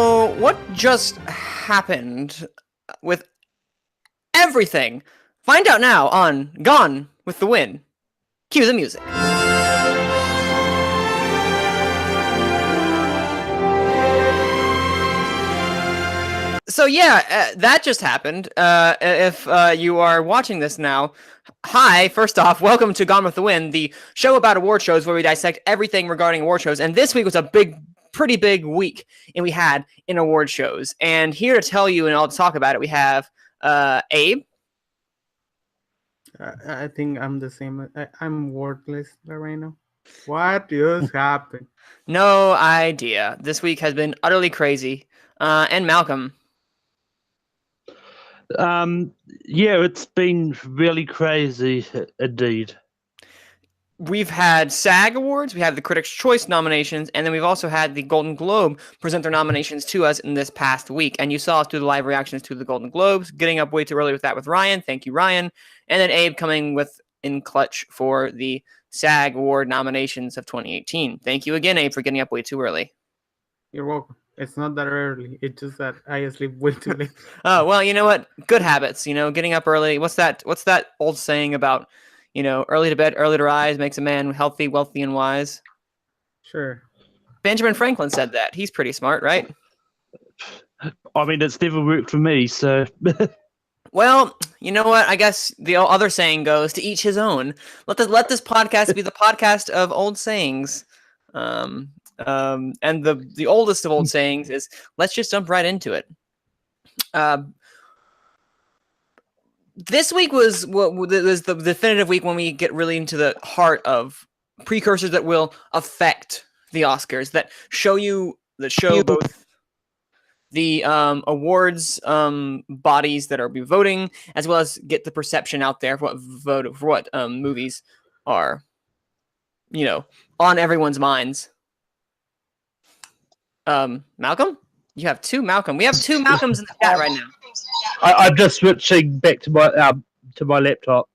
So, what just happened with everything? Find out now on Gone with the Wind. Cue the music. So yeah, that just happened. If you are watching this now, hi, first off, welcome to Gone with the Wind, the show about award shows where we dissect everything regarding award shows. And this week was a pretty big week we had in award shows. And here to tell you and all to talk about it, we have Abe. I think I'm the same. I'm worthless right now. What just happened? No idea. This week has been utterly crazy. And Malcolm. Yeah, it's been really crazy indeed. We've had SAG awards, we have the Critics' Choice nominations, and then we've also had the Golden Globe present their nominations to us in this past week. And you saw us do the live reactions to the Golden Globes, getting up way too early with that with Ryan. Thank you, Ryan. And then Abe coming in clutch for the SAG award nominations of 2018. Thank you again, Abe, for getting up way too early. You're welcome. It's not that early. It's just that I sleep way too late. Oh, well, you know what? Good habits, getting up early. What's that old saying about, early to bed, early to rise makes a man healthy, wealthy, and wise? Sure. Benjamin Franklin said that. He's pretty smart, right? I mean, it's never worked for me, so... Well, you know what? I guess the other saying goes, to each his own. Let this podcast be the podcast of old sayings. And the oldest of old sayings is, let's just jump right into it. This week was the definitive week when we get really into the heart of precursors that will affect the Oscars, that show both the awards bodies that are be voting, as well as get the perception out there for what movies are, on everyone's minds. Malcolm? You have two Malcolm. We have two Malcolms in the chat right now. I'm just switching back to my laptop.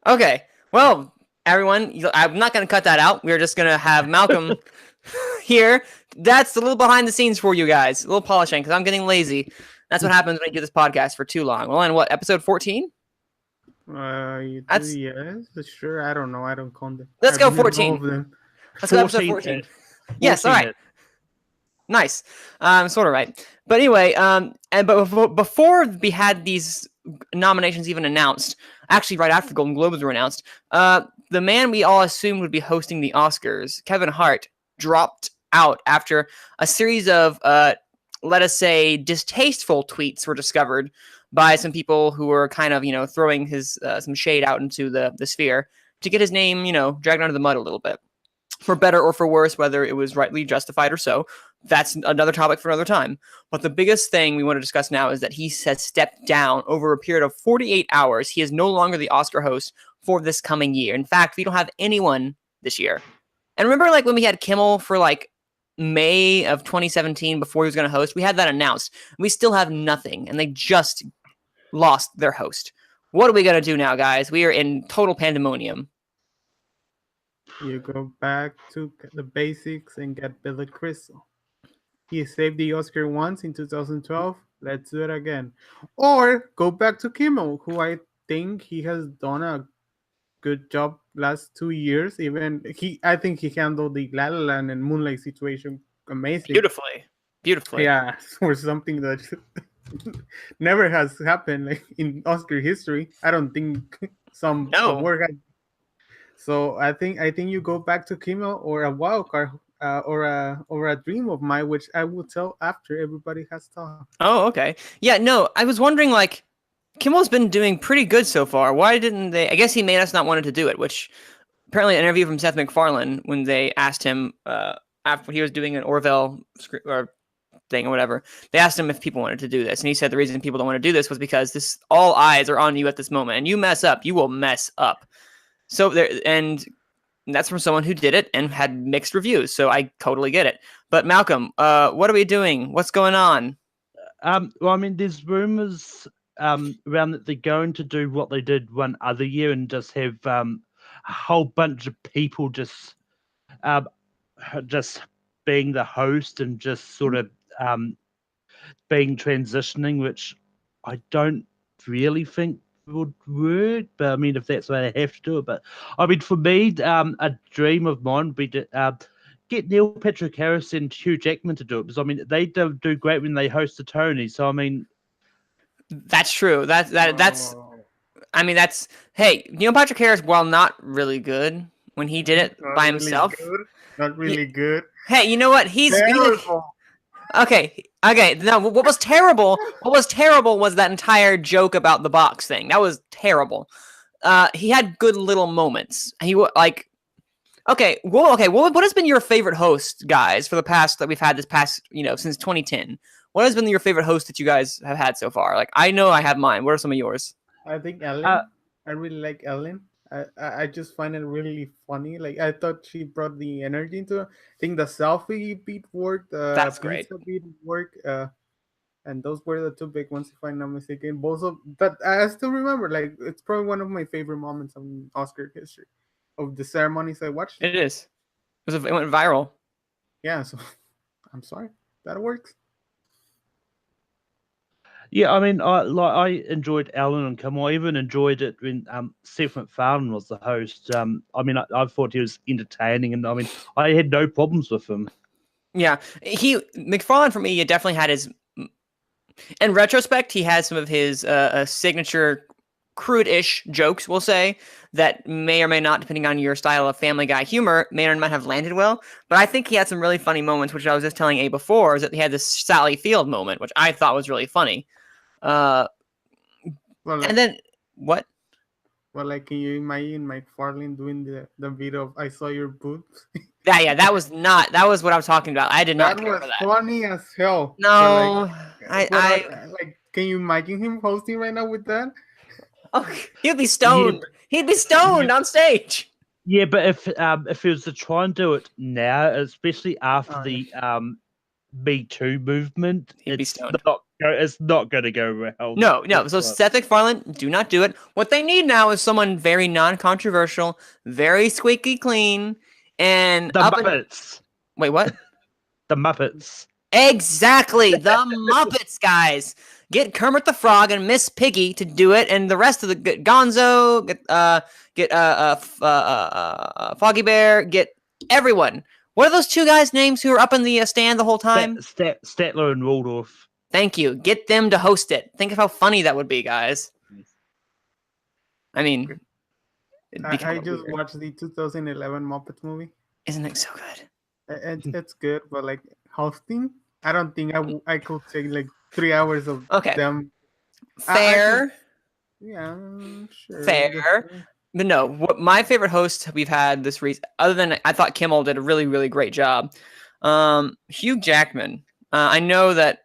Okay. Well, everyone, I'm not going to cut that out. We're just going to have Malcolm here. That's a little behind the scenes for you guys. A little polishing, because I'm getting lazy. That's what happens when you do this podcast for too long. Well, and what, episode 14? Yes, sure. I don't know. I don't count them. Let's go 14. Let's go episode 14. Yes, all right. Nice. Sort of right. But anyway, but before we had these nominations even announced, actually right after the Golden Globes were announced, the man we all assumed would be hosting the Oscars, Kevin Hart, dropped out after a series of, let us say, distasteful tweets were discovered by some people who were kind of, throwing his some shade out into the sphere to get his name, dragged under the mud a little bit. For better or for worse, whether it was rightly justified or so, that's another topic for another time. But the biggest thing we want to discuss now is that he has stepped down over a period of 48 hours. He is no longer the Oscar host for this coming year. In fact, we don't have anyone this year. And remember, when we had Kimmel for May of 2017 before he was going to host, we had that announced. We still have nothing, and they just lost their host. What are we going to do now, guys? We are in total pandemonium. You go back to the basics and get Billy Crystal. He saved the Oscar once in 2012. Let's do it again. Or go back to Kimmel, who I think he has done a good job last 2 years. I think he handled the La La Land and Moonlight situation amazing. Beautifully. Yeah, for something that never has happened in Oscar history. I don't think some award had. So I think you go back to Kimmel or a wild card or a dream of mine, which I will tell after everybody has talked. Oh, okay. Yeah, no, I was wondering, Kimmel's been doing pretty good so far. Why didn't they? I guess he made us not wanted to do it, which apparently an interview from Seth MacFarlane when they asked him after he was doing an Orville thing or whatever, they asked him if people wanted to do this, and he said the reason people don't want to do this was because all eyes are on you at this moment, and you mess up, you will mess up. So and that's from someone who did it and had mixed reviews. So I totally get it. But Malcolm, what are we doing? What's going on? Well, I mean, there's rumors around that they're going to do what they did one other year and just have a whole bunch of people just being the host and just sort of being transitioning, which I don't really think would work. But I mean, if that's why they have to do it. But I mean, for me, a dream of mine would be to get Neil Patrick Harris and Hugh Jackman to do it, because I mean, they do great when they host the Tony. So I mean, that's true. That's I mean, that's hey, Neil Patrick Harris, while not really good when he did it by himself, not really good. Hey, you know what? He's okay. No, what was terrible? What was terrible was that entire joke about the box thing. That was terrible. He had good little moments. He like, okay. What has been your favorite host, guys, for the past that we've had this past, since 2010? What has been your favorite host that you guys have had so far? Like, I know I have mine. What are some of yours? I think Ellen. I really like Ellen. I just find it really funny. Like, I thought she brought the energy into it. I think the selfie beat worked. That's great. Beat worked. And those were the two big ones, if I'm not mistaken. But I still remember, like, it's probably one of my favorite moments in Oscar history of the ceremonies I watched. It is. It went viral. Yeah, so I'm sorry. That works. Yeah, I mean, I enjoyed Alan and Kim. I even enjoyed it when Seth MacFarlane was the host. I mean, I thought he was entertaining, and I mean, I had no problems with him. Yeah, MacFarlane for me, definitely had his. In retrospect, he has some of his signature crude-ish jokes, we'll say, that may or may not, depending on your style of Family Guy humor, may or may not have landed well. But I think he had some really funny moments, which I was just telling A before, is that he had this Sally Field moment, which I thought was really funny. And then, what? Well, like, can you imagine McFarlane doing the video of "I saw your boobs"? Yeah, that was what I was talking about. I did not care for that. That was funny as hell. No, like, can you imagine him hosting right now with that? Oh, he'd be stoned. Yeah. He'd be stoned on stage. Yeah, but if he was to try and do it now, especially after the Me Too movement, it's not going to go well. No. So Seth MacFarlane, do not do it. What they need now is someone very non-controversial, very squeaky clean, and the Muppets. Wait, what? The Muppets. Exactly, the Muppets, guys. Get Kermit the Frog and Miss Piggy to do it, and the rest of the Gonzo, get Foggy Bear, get everyone. What are those two guys' names who are up in the stand the whole time? Statler and Waldorf. Thank you. Get them to host it. Think of how funny that would be, guys. I mean, I just watched the 2011 Muppets movie. Isn't it so good? It's good, but like hosting, I don't think I could take like 3 hours of them. Fair. Yeah, sure. Fair. But no, what my favorite host we've had this reason, other than I thought Kimmel did a really, really great job. Hugh Jackman. I know that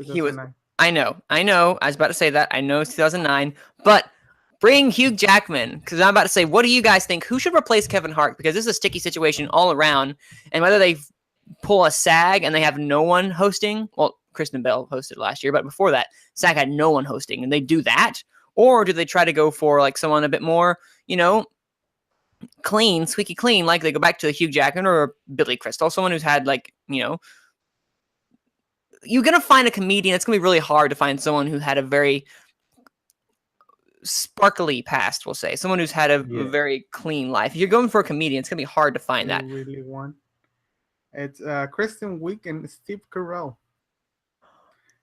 he was. I know. I was about to say that. I know it's 2009, but bring Hugh Jackman, because I'm about to say, what do you guys think? Who should replace Kevin Hart? Because this is a sticky situation all around, and whether they pull a SAG and they have no one hosting. Well, Kristen Bell hosted last year, but before that, SAG had no one hosting, and they do that. Or do they try to go for like someone a bit more, clean, squeaky clean, like they go back to Hugh Jackman or Billy Crystal, someone who's had like, you're going to find a comedian. It's going to be really hard to find someone who had a very sparkly past, we'll say. Someone who's had a very clean life. If you're going for a comedian, it's going to be hard to find that. Really want. It's Kristen Wiig and Steve Carell.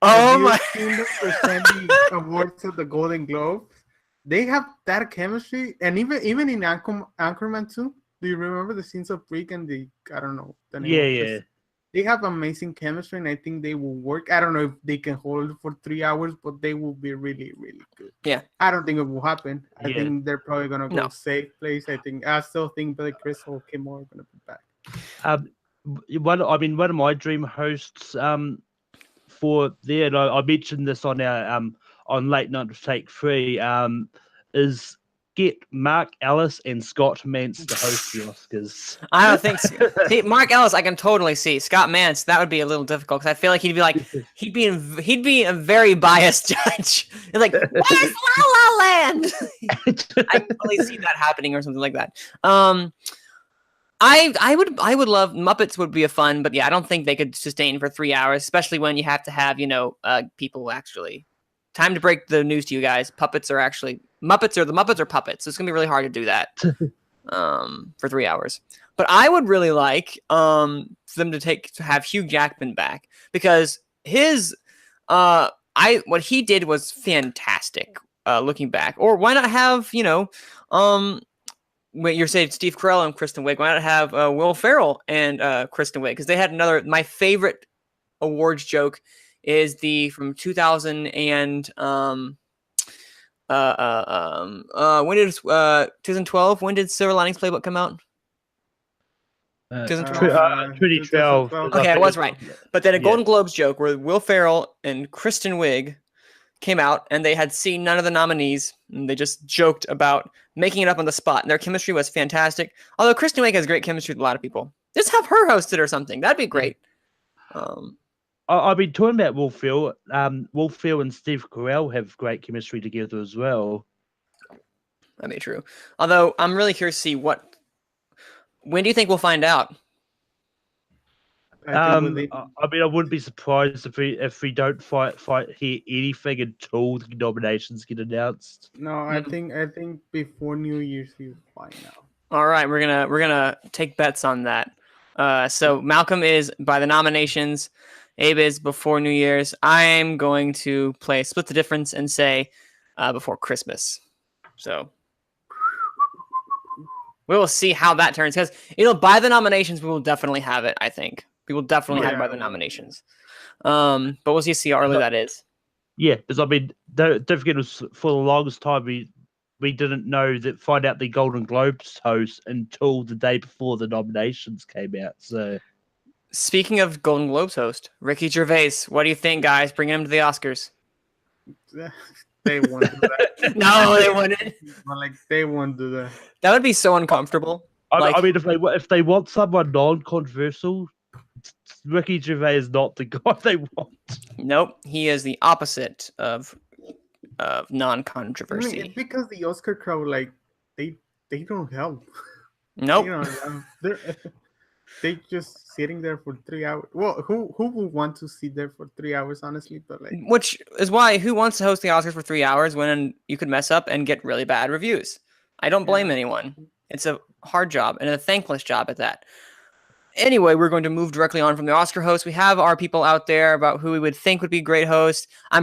Oh my! Seen them present the awards at the Golden Globes? They have that chemistry, and even in Anchorman 2, do you remember the scenes of Rick and the name? Yeah. They have amazing chemistry, and I think they will work. I don't know if they can hold it for 3 hours, but they will be really, really good. Yeah. I don't think it will happen. I think they're probably gonna go safe place. I still think Billy Crystal or Kim are gonna be back. One of my dream hosts for there, and I mentioned this on our on Late Night with Take 3, is get Mark Ellis and Scott Mantz to host the Oscars. I don't think so. See, Mark Ellis, I can totally see. Scott Mantz, that would be a little difficult because I feel like he'd be a very biased judge. He's like, where's La La Land? I can totally see that happening or something like that. I would love Muppets would be a fun, but yeah, I don't think they could sustain for 3 hours, especially when you have to have people actually. Time to break the news to you guys. Muppets are puppets. So it's gonna be really hard to do that for 3 hours. But I would really like them to have Hugh Jackman back because his what he did was fantastic. Looking back, or why not have when you're saying Steve Carell and Kristen Wiig, why not have Will Ferrell and Kristen Wiig? Because they had my favorite awards joke is from 2000 and when did 2012? When did Silver Linings Playbook come out? 2012. Okay, I was right. But then a Golden Globes joke where Will Ferrell and Kristen Wiig came out and they had seen none of the nominees and they just joked about making it up on the spot. And their chemistry was fantastic. Although Kristen Wiig has great chemistry with a lot of people. Just have her host it or something. That'd be great. I've been talking about Will Ferrell. Will Ferrell and Steve Carell have great chemistry together as well. That'd be true. Although I'm really curious to see when do you think we'll find out? I wouldn't be surprised if we don't hear anything until the nominations get announced. No, I think before New Year's you'll find out. All right, we're gonna take bets on that. So Malcolm is by the nominations, Abe is before New Year's. I'm going to split the difference and say before Christmas. So we will see how that turns because by the nominations we will definitely have it. I think. We will definitely have by the nominations. But we'll see how early that is. Yeah, because don't forget, for the longest time we didn't find out the Golden Globes host until the day before the nominations came out. So, speaking of Golden Globes host, Ricky Gervais, what do you think, guys? Bringing him to the Oscars? They won't do that. No, they wouldn't. They won't do that. That would be so uncomfortable. I mean, if they want someone non-controversial, Ricky Gervais is not the guy they want. Nope, he is the opposite of non-controversy. It's because the Oscar crowd, they don't help. Nope. They just sitting there for 3 hours. Well, who would want to sit there for 3 hours, honestly? But which is why who wants to host the Oscars for 3 hours when you could mess up and get really bad reviews? I don't blame anyone. It's a hard job and a thankless job at that. Anyway, we're going to move directly on from the Oscar host. We have our people out there about who we would think would be great host. There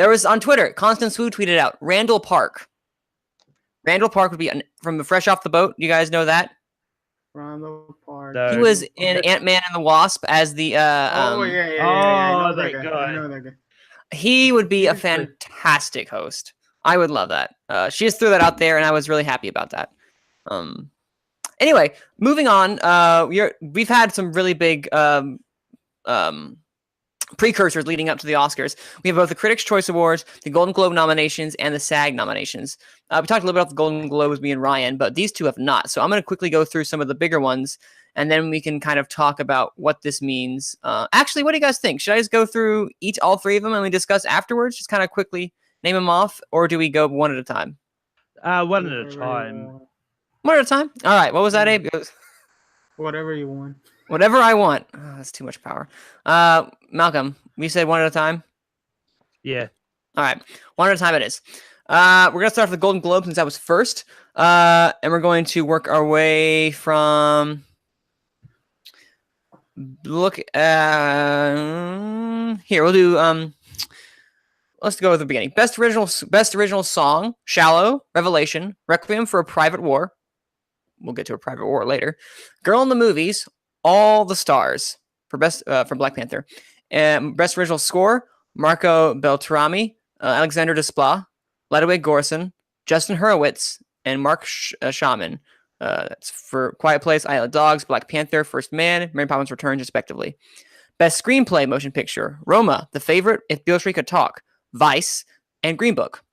was on Twitter, Constance Wu tweeted out Randall Park. Randall Park would be from the Fresh Off the Boat. You guys know that? Randall Park. He was in Ant-Man and the Wasp as the I know that guy. He would be a fantastic host. I would love that. She just threw that out there, and I was really happy about that. Anyway, moving on. We've had some really big precursors leading up to the Oscars. We have both the Critics' Choice Awards, the Golden Globe nominations, and the SAG nominations. We talked a little bit about the Golden Globes, me and Ryan, but these two have not. So I'm going to quickly go through some of the bigger ones, and then we can kind of talk about what this means. Actually, what do you guys think? Should I just go through all three of them and we discuss afterwards? Just kind of quickly name them off, or do we go one at a time? One at a time. One at a time? All right. What was that, Abe? Whatever you want. Whatever I want. Oh, that's too much power. Malcolm, we said one at a time? Yeah. All right. One at a time it is. We're going to start with the Golden Globe since that was first. And we're going to work our way from... Here, we'll do... Let's go with the beginning. Best original song, Shallow, Revelation, Requiem for a Private War. We'll get to a private war later. Girl in the Movies, All the Stars for Black Panther. Best original score, Marco Beltrami, Alexander Desplat, Ludwig Göransson, Justin Hurwitz, and Mark Shaman. That's for Quiet Place, Isle of Dogs, Black Panther, First Man, Mary Poppins Returns, respectively. Best screenplay motion picture, Roma, The Favorite, If Beale Could Talk, Vice, and Green Book.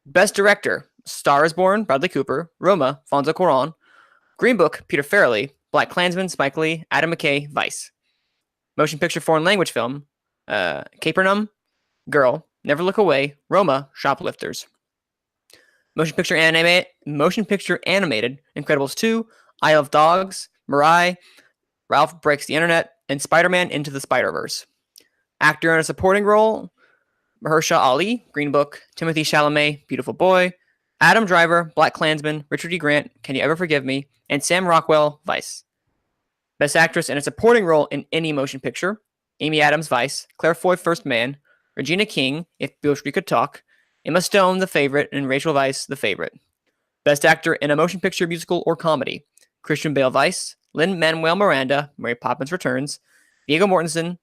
Best director, Star is Born, Bradley Cooper, Roma, Fonzo Cuarón, Green Book, Peter Farrelly, Black Klansman, Spike Lee, Adam McKay, Vice. Motion picture foreign language film, Capernaum, Girl, Never Look Away, Roma, Shoplifters. Motion picture animated, Incredibles 2, Isle of Dogs, Mirai, Ralph Breaks the Internet, and Spider-Man Into the Spider-Verse. Actor in a supporting role, Mahershala Ali, Green Book, Timothy Chalamet, Beautiful Boy, Adam Driver, Black Klansman, Richard E. Grant, Can You Ever Forgive Me, and Sam Rockwell, Vice. Best Actress in a supporting role in any motion picture, Amy Adams, Vice, Claire Foy, First Man, Regina King, If Beale Street Could Talk, Emma Stone, The Favorite, and Rachel Weisz, The Favorite. Best Actor in a motion picture, musical, or comedy, Christian Bale, Vice, Lin-Manuel Miranda, Mary Poppins Returns, Viggo Mortensen,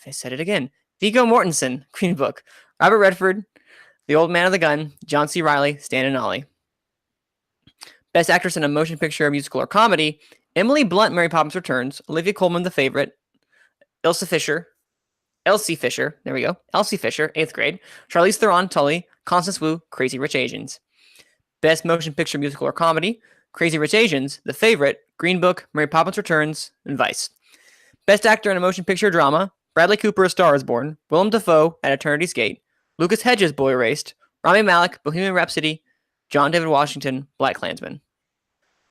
I said it again, Viggo Mortensen, Green Book, Robert Redford, The Old Man of the Gun, John C. Reilly, Stan and Ollie. Best Actress in a motion picture, musical, or comedy, Emily Blunt, Mary Poppins Returns, Olivia Colman, The Favorite, Elsie Fisher, Elsie Fisher, 8th grade, Charlize Theron, Tully, Constance Wu, Crazy Rich Asians. Best motion picture, musical, or comedy, Crazy Rich Asians, The Favorite, Green Book, Mary Poppins Returns, and Vice. Best Actor in a motion picture, drama, Bradley Cooper, A Star Is Born, Willem Dafoe, At Eternity's Gate, Lucas Hedges, Boy Erased, Rami Malek, Bohemian Rhapsody, John David Washington, Black Klansman.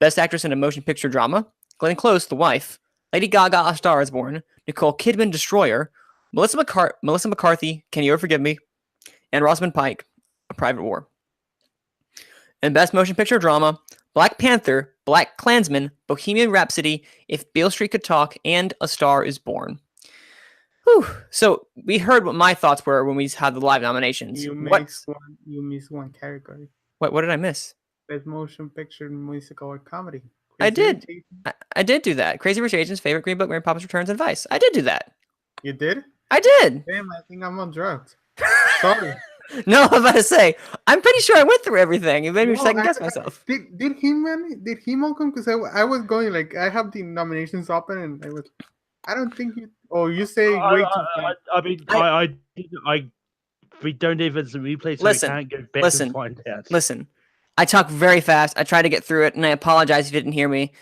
Best Actress in a motion picture, drama, Glenn Close, The Wife, Lady Gaga, A Star Is Born, Nicole Kidman, Destroyer, Melissa McCarthy, Can You Ever Forgive Me, and Rosamund Pike, A Private War. And Best Motion Picture Drama, Black Panther, Black Klansman, Bohemian Rhapsody, If Beale Street Could Talk, and A Star Is Born. Whew. So we heard what my thoughts were when we had the live nominations. You missed one category. What did I miss? Best motion picture, musical, or comedy. I did do that. Crazy Rich Asians, Favorite, Green Book, Mary Poppins Returns, and Vice. I did do that. You did? I did. Damn, I think I'm on drugs. Sorry. No, I was about to say, I'm pretty sure I went through everything. It made me second guess myself. Did he Malcolm? Because I was going like, I have the nominations open and I don't think you. Oh, you say way too fast. We don't even replay, so listen, we can't go back and find out. Listen, I talk very fast. I try to get through it, and I apologize if you didn't hear me.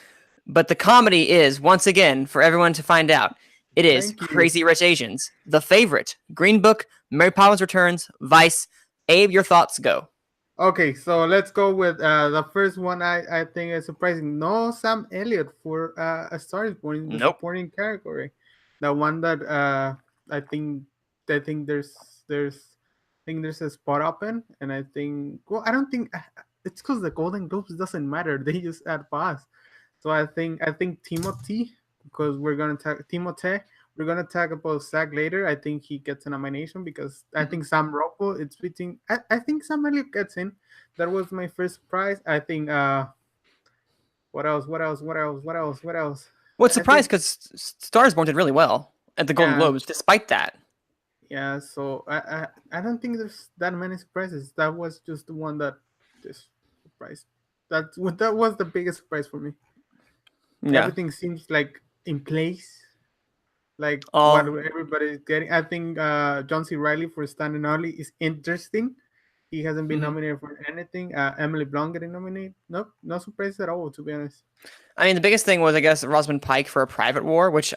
But the comedy is, once again, for everyone to find out, it is Crazy Rich Asians, The Favorite, Green Book, Mary Poppins Returns, Vice. Abe, your thoughts go. Okay, so let's go with the first one. I think is surprising. No Sam Elliott for A Star Is Born in the supporting category. The one that I think there's a spot open, and I think I don't think it's because the Golden Globes doesn't matter. They just add pass. So I think Timothy, because we're gonna talk about SAG later. I think he gets a nomination because I think Sam Rockwell. It's between. I think Sam Elliott gets in. That was my first surprise. I think. What else? What's surprised because Star Is Born did really well at the Golden Globes, despite that. Yeah, so I don't think there's that many surprises. That was just the one that just surprised. That was the biggest surprise for me. Yeah. Everything seems like in place, like what everybody's getting. I think John C. Reilly for Stan and Ollie is interesting. He hasn't been nominated for anything. Emily Blunt getting nominated. Nope, no surprise at all, to be honest. I mean, the biggest thing was, I guess, Rosamund Pike for A Private War, which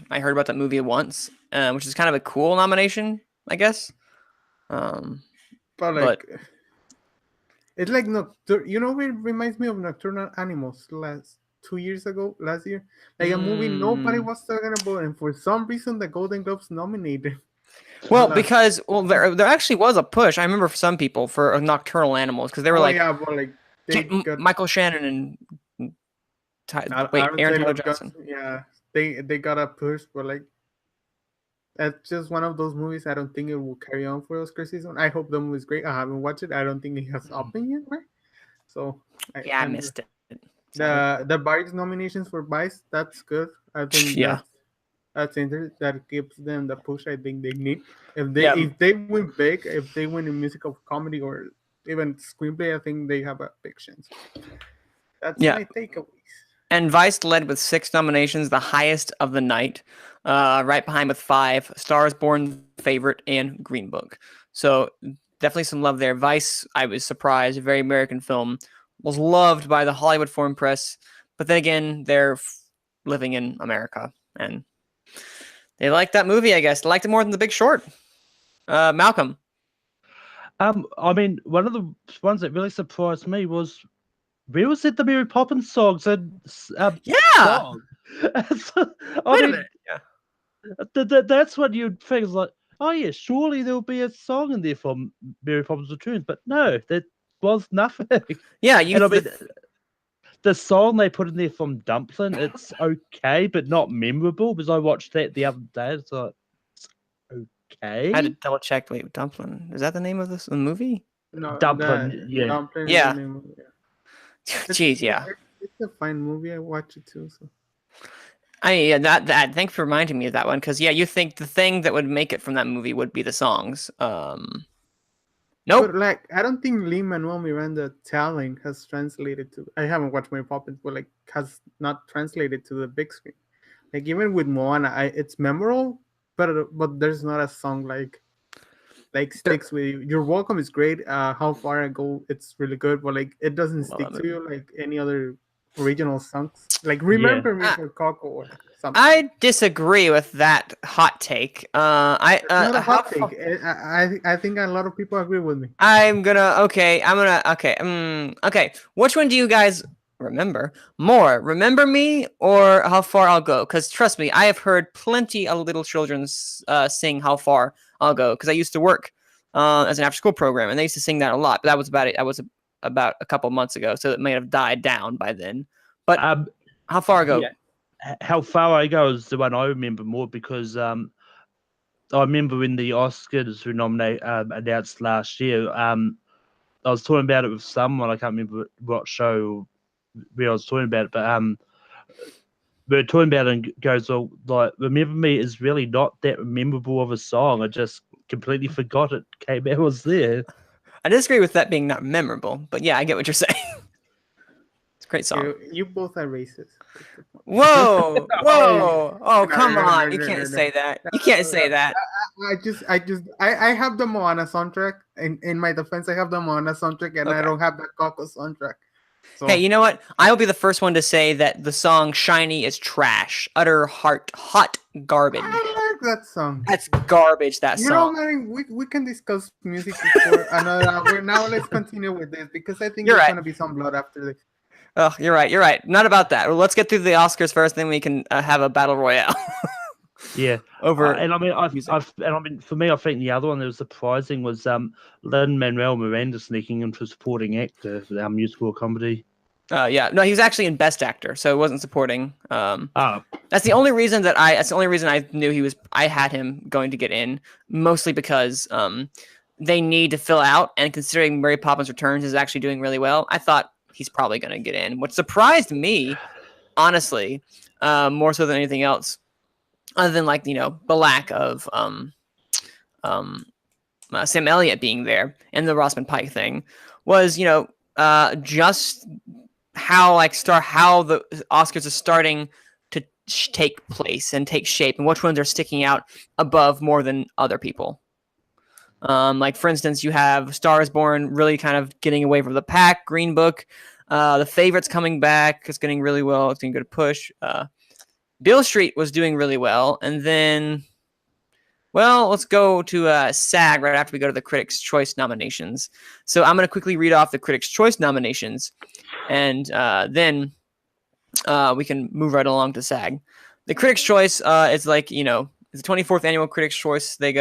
I heard about that movie once, which is kind of a cool nomination, I guess. But it's like it reminds me of Nocturnal Animals last year, like a movie nobody was talking about, and for some reason the Golden Globes nominated. Well, because there actually was a push. I remember for some people for Nocturnal Animals because they were Michael Shannon and Aaron Taylor Johnson. They got a push, but that's just one of those movies. I don't think it will carry on for Oscar season. I hope the movie is great. I haven't watched it. I don't think it has opened yet, right? So I missed it. The Vice nominations for Vice, that's good. I think that's interesting. That gives them the push I think they need. If they win big, if they win in musical, comedy, or even screenplay, I think they have a big chance. That's my takeaways. And Vice led with 6 nominations, the highest of the night. Right behind with 5, Star Is Born, Favorite, and Green Book. So definitely some love there. Vice, I was surprised, a very American film, was loved by the Hollywood Foreign Press, but then again, they're living in America, and they liked that movie, I guess. They liked it more than The Big Short. Malcolm. I mean, one of the ones that really surprised me was where was it the Mary Poppins songs and Yeah. song? Wait a minute. Yeah. That's what you'd think is like, oh yeah, surely there'll be a song in there from Mary Poppins Returns, but no, that was nothing. Yeah. And I mean, the song they put in there from Dumpling, it's okay, but not memorable. Because I watched that the other day, it's like, it's okay. I had to double check. Wait, Dumpling. Is that the name of the movie? No, Dumpling, yeah. Dumpling is Yeah. the name of it. Jeez, yeah. It's a fine movie. I watch it too. So. Yeah, that. Thanks for reminding me of that one, because you think the thing that would make it from that movie would be the songs. Nope. But like, I don't think Lin-Manuel Miranda telling has translated to. I haven't watched Mary Poppins, but like has not translated to the big screen. Like even with Moana, it's memorable, but there's not a song like sticks with you. You're Welcome is great. How Far I Go, it's really good, but like it doesn't stick to you like any other original songs. Like Remember Me for Coco or something. I disagree with that hot take. It's not a hot take. I think a lot of people agree with me. Okay. Which one do you guys remember more? Remember Me or How Far I'll Go? Because trust me, I have heard plenty of little children sing How Far I'll Go, because I used to work as an after-school program, and they used to sing that a lot. But that was about it. That was about a couple months ago, so it may have died down by then. But How Far I Go? Yeah. How Far I Go is the one I remember more, because I remember when the Oscars were announced last year. I was talking about it with someone. I can't remember what show where I was talking about it, but we were talking about it and goes, well, like, Remember Me is really not that memorable of a song. I just completely forgot it came out was there. I disagree with that being not memorable, but yeah, I get what you're saying. It's a great song. You both are racist. Whoa! Oh, come on! You can't say that. You can't say that. I have the Moana soundtrack. In my defense, I have the Moana soundtrack, and I don't have the Coco soundtrack. So. Hey, you know what? I will be the first one to say that the song "Shiny" is trash, utter hot garbage. I like that song. That's garbage. That song. You know, man, we can discuss music for another hour. Now let's continue with this, because I think You're there's right. gonna be some blood after this. Oh, you're right. Not about that. Well, let's get through the Oscars first, then we can have a battle royale. Yeah, over. And I mean, for me, I think the other one that was surprising was Lin-Manuel Miranda sneaking into supporting actor for our musical comedy. Yeah, no, he was actually in Best Actor, so it wasn't supporting. That's the only reason I knew I had him going to get in, mostly because they need to fill out, and considering Mary Poppins Returns is actually doing really well, I thought he's probably going to get in. What surprised me, honestly, more so than anything else, other than the lack of Sam Elliott being there and the Rosamund Pike thing, was just how the Oscars are starting to take place and take shape, and which ones are sticking out above more than other people. For instance, you have Star is Born really kind of getting away from the pack. Green Book, The Favorite's coming back. It's getting really well. It's getting a good push. Beale Street was doing really well. And then, let's go to SAG right after we go to the Critics' Choice nominations. So I'm going to quickly read off the Critics' Choice nominations, and then we can move right along to SAG. The Critics' Choice is it's the 24th annual Critics' Choice. They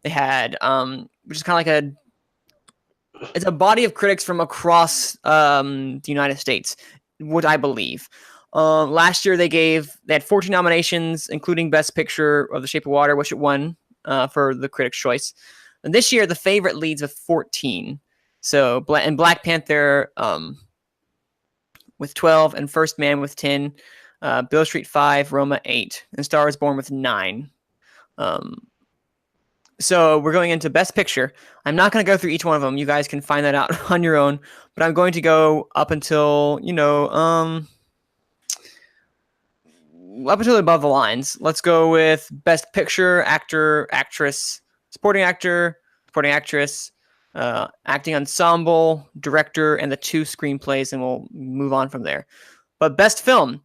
had, which is kind of it's a body of critics from across the United States, what I believe. Last year they had 14 nominations, including Best Picture of The Shape of Water, which it won for the Critics' Choice. And this year, The Favorite leads with 14. So, and Black Panther with 12, and First Man with 10, Beale Street 5, Roma 8, and Star is Born with 9. So we're going into Best Picture. I'm not going to go through each one of them. You guys can find that out on your own. But I'm going to go up until, up until above the lines. Let's go with Best Picture, Actor, Actress, Supporting Actor, Supporting Actress, Acting Ensemble, Director, and the 2 screenplays, and we'll move on from there. But Best Film,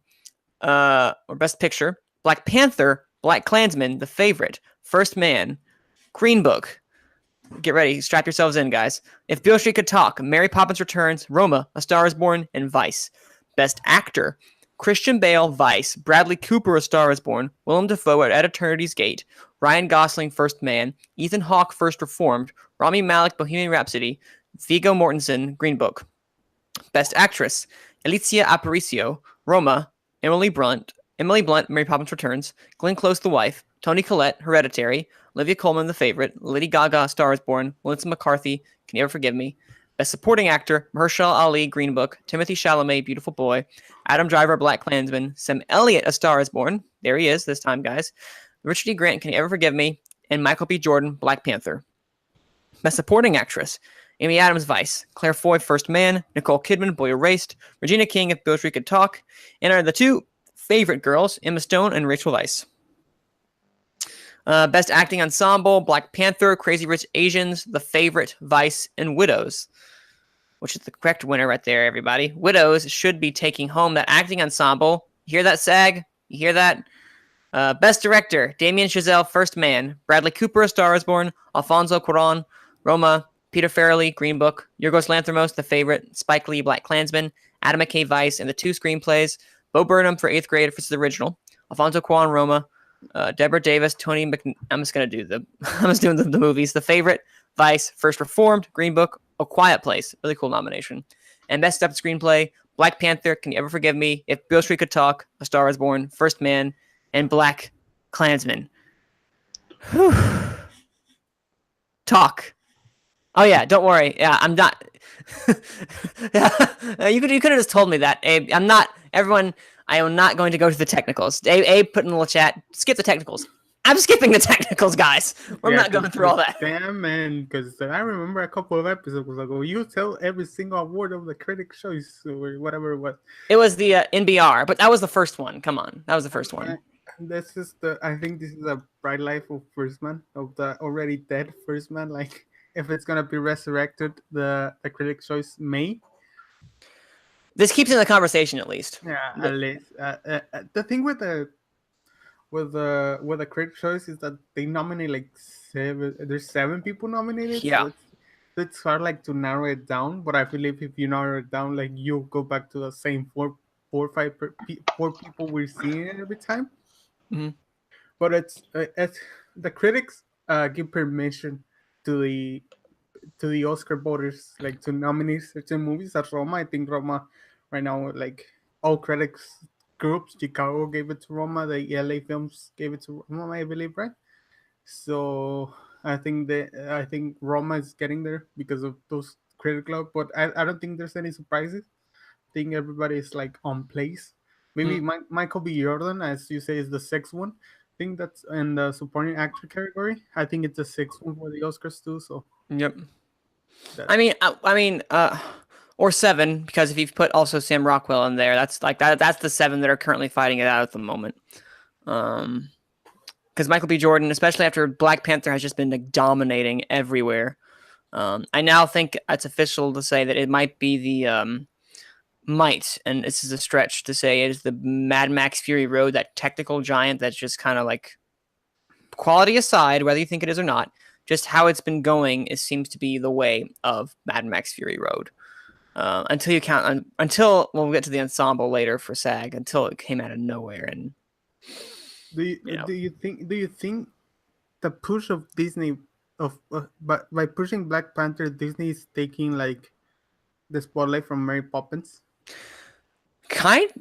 or Best Picture, Black Panther, Black Klansman, The Favorite, First Man, Green Book, Get ready. Strap yourselves in, guys. If Beale Street Could Talk, Mary Poppins Returns, Roma, A Star is Born, and Vice. Best Actor, Christian Bale, Vice, Bradley Cooper, A Star is Born, Willem Dafoe at Eternity's Gate, Ryan Gosling, First Man, Ethan Hawke, First Reformed, Rami Malek, Bohemian Rhapsody, Viggo Mortensen, Green Book. Best Actress, Alicia Aparicio, Roma, Emily Blunt, Mary Poppins Returns, Glenn Close, The Wife, Toni Collette, Hereditary, Olivia Colman, The Favorite, Lady Gaga, Star is Born, Melissa McCarthy, Can You Ever Forgive Me? Best Supporting Actor, Mahershala Ali, Green Book, Timothy Chalamet, Beautiful Boy, Adam Driver, Black Klansman, Sam Elliott, A Star is Born. There he is this time, guys. Richard E. Grant, Can You Ever Forgive Me? And Michael B. Jordan, Black Panther. Best Supporting Actress, Amy Adams, Vice, Claire Foy, First Man, Nicole Kidman, Boy Erased, Regina King, If Beale Street Could Talk, and are the two favorite girls, Emma Stone and Rachel Weisz. Best Acting Ensemble, Black Panther, Crazy Rich Asians, The Favorite, Vice, and Widows, which is the correct winner right there, everybody. Widows should be taking home that acting ensemble. You hear that, SAG? You hear that? Best Director, Damien Chazelle, First Man, Bradley Cooper, A Star is Born, Alfonso Cuarón, Roma, Peter Farrelly, Green Book, Yorgos Lanthimos, The Favorite, Spike Lee, Black Klansman, Adam McKay, Vice, and the two screenplays, Bo Burnham for 8th grade, if it's the original, Alfonso Cuarón, Roma, Deborah Davis, Tony I'm just doing the movies, The Favorite, Vice, First Reformed, Green Book, A Quiet Place, really cool nomination, and Best Adapted Screenplay, Black Panther, Can You Ever Forgive Me, If Beale Street Could Talk, A Star is Born, First Man, and Black Klansman. Whew. Talk. Oh yeah, don't worry. Yeah, I'm not. Yeah, you could have just told me that, Abe. I'm not. Everyone, I am not going to go to the technicals. Abe put in the chat. Skip the technicals. I'm skipping the technicals, guys. We're not going through all that. Damn, man, because I remember a couple of episodes ago, you tell every single award of the critic choice or whatever it was. It was the NBR, but that was the first one. Come on, that was the first one. This is I think this is a bright life of First Man, of the already dead First Man. Like, if it's gonna be resurrected, the critic choice may. This keeps in the conversation, at least. Yeah, at least. The thing with the critic choice is that they nominate like 7. There's 7 people nominated. Yeah. So it's hard like to narrow it down. But I believe if you narrow it down, like you'll go back to the same 4 or 5 people we're seeing every time. Mm-hmm. But it's the critics give permission to the Oscar voters, like, to nominate certain movies. As Roma, I think Roma right now, like, all critics groups, Chicago gave it to Roma, the LA films gave it to Roma, I believe, right? So I think Roma is getting there because of those critic club, but I don't think there's any surprises. I think everybody is like on place. Maybe Michael B. Jordan, as you say, is the 6th one. I think that's in the supporting actor category. I think it's the 6th one for the Oscars too. So yep. I mean, or 7, because if you've put also Sam Rockwell in there, that's like that. That's the 7 that are currently fighting it out at the moment. Because Michael B. Jordan, especially after Black Panther, has just been like dominating everywhere. I now think it's official to say that it might be the and this is a stretch to say, it is the Mad Max Fury Road, that technical giant that's just kind of like, quality aside, whether you think it is or not, just how it's been going, it seems to be the way of Mad Max Fury Road. Until we'll get to the ensemble later for SAG, until it came out of nowhere. And do you think the push of Disney but by pushing Black Panther, Disney is taking like the spotlight from Mary Poppins?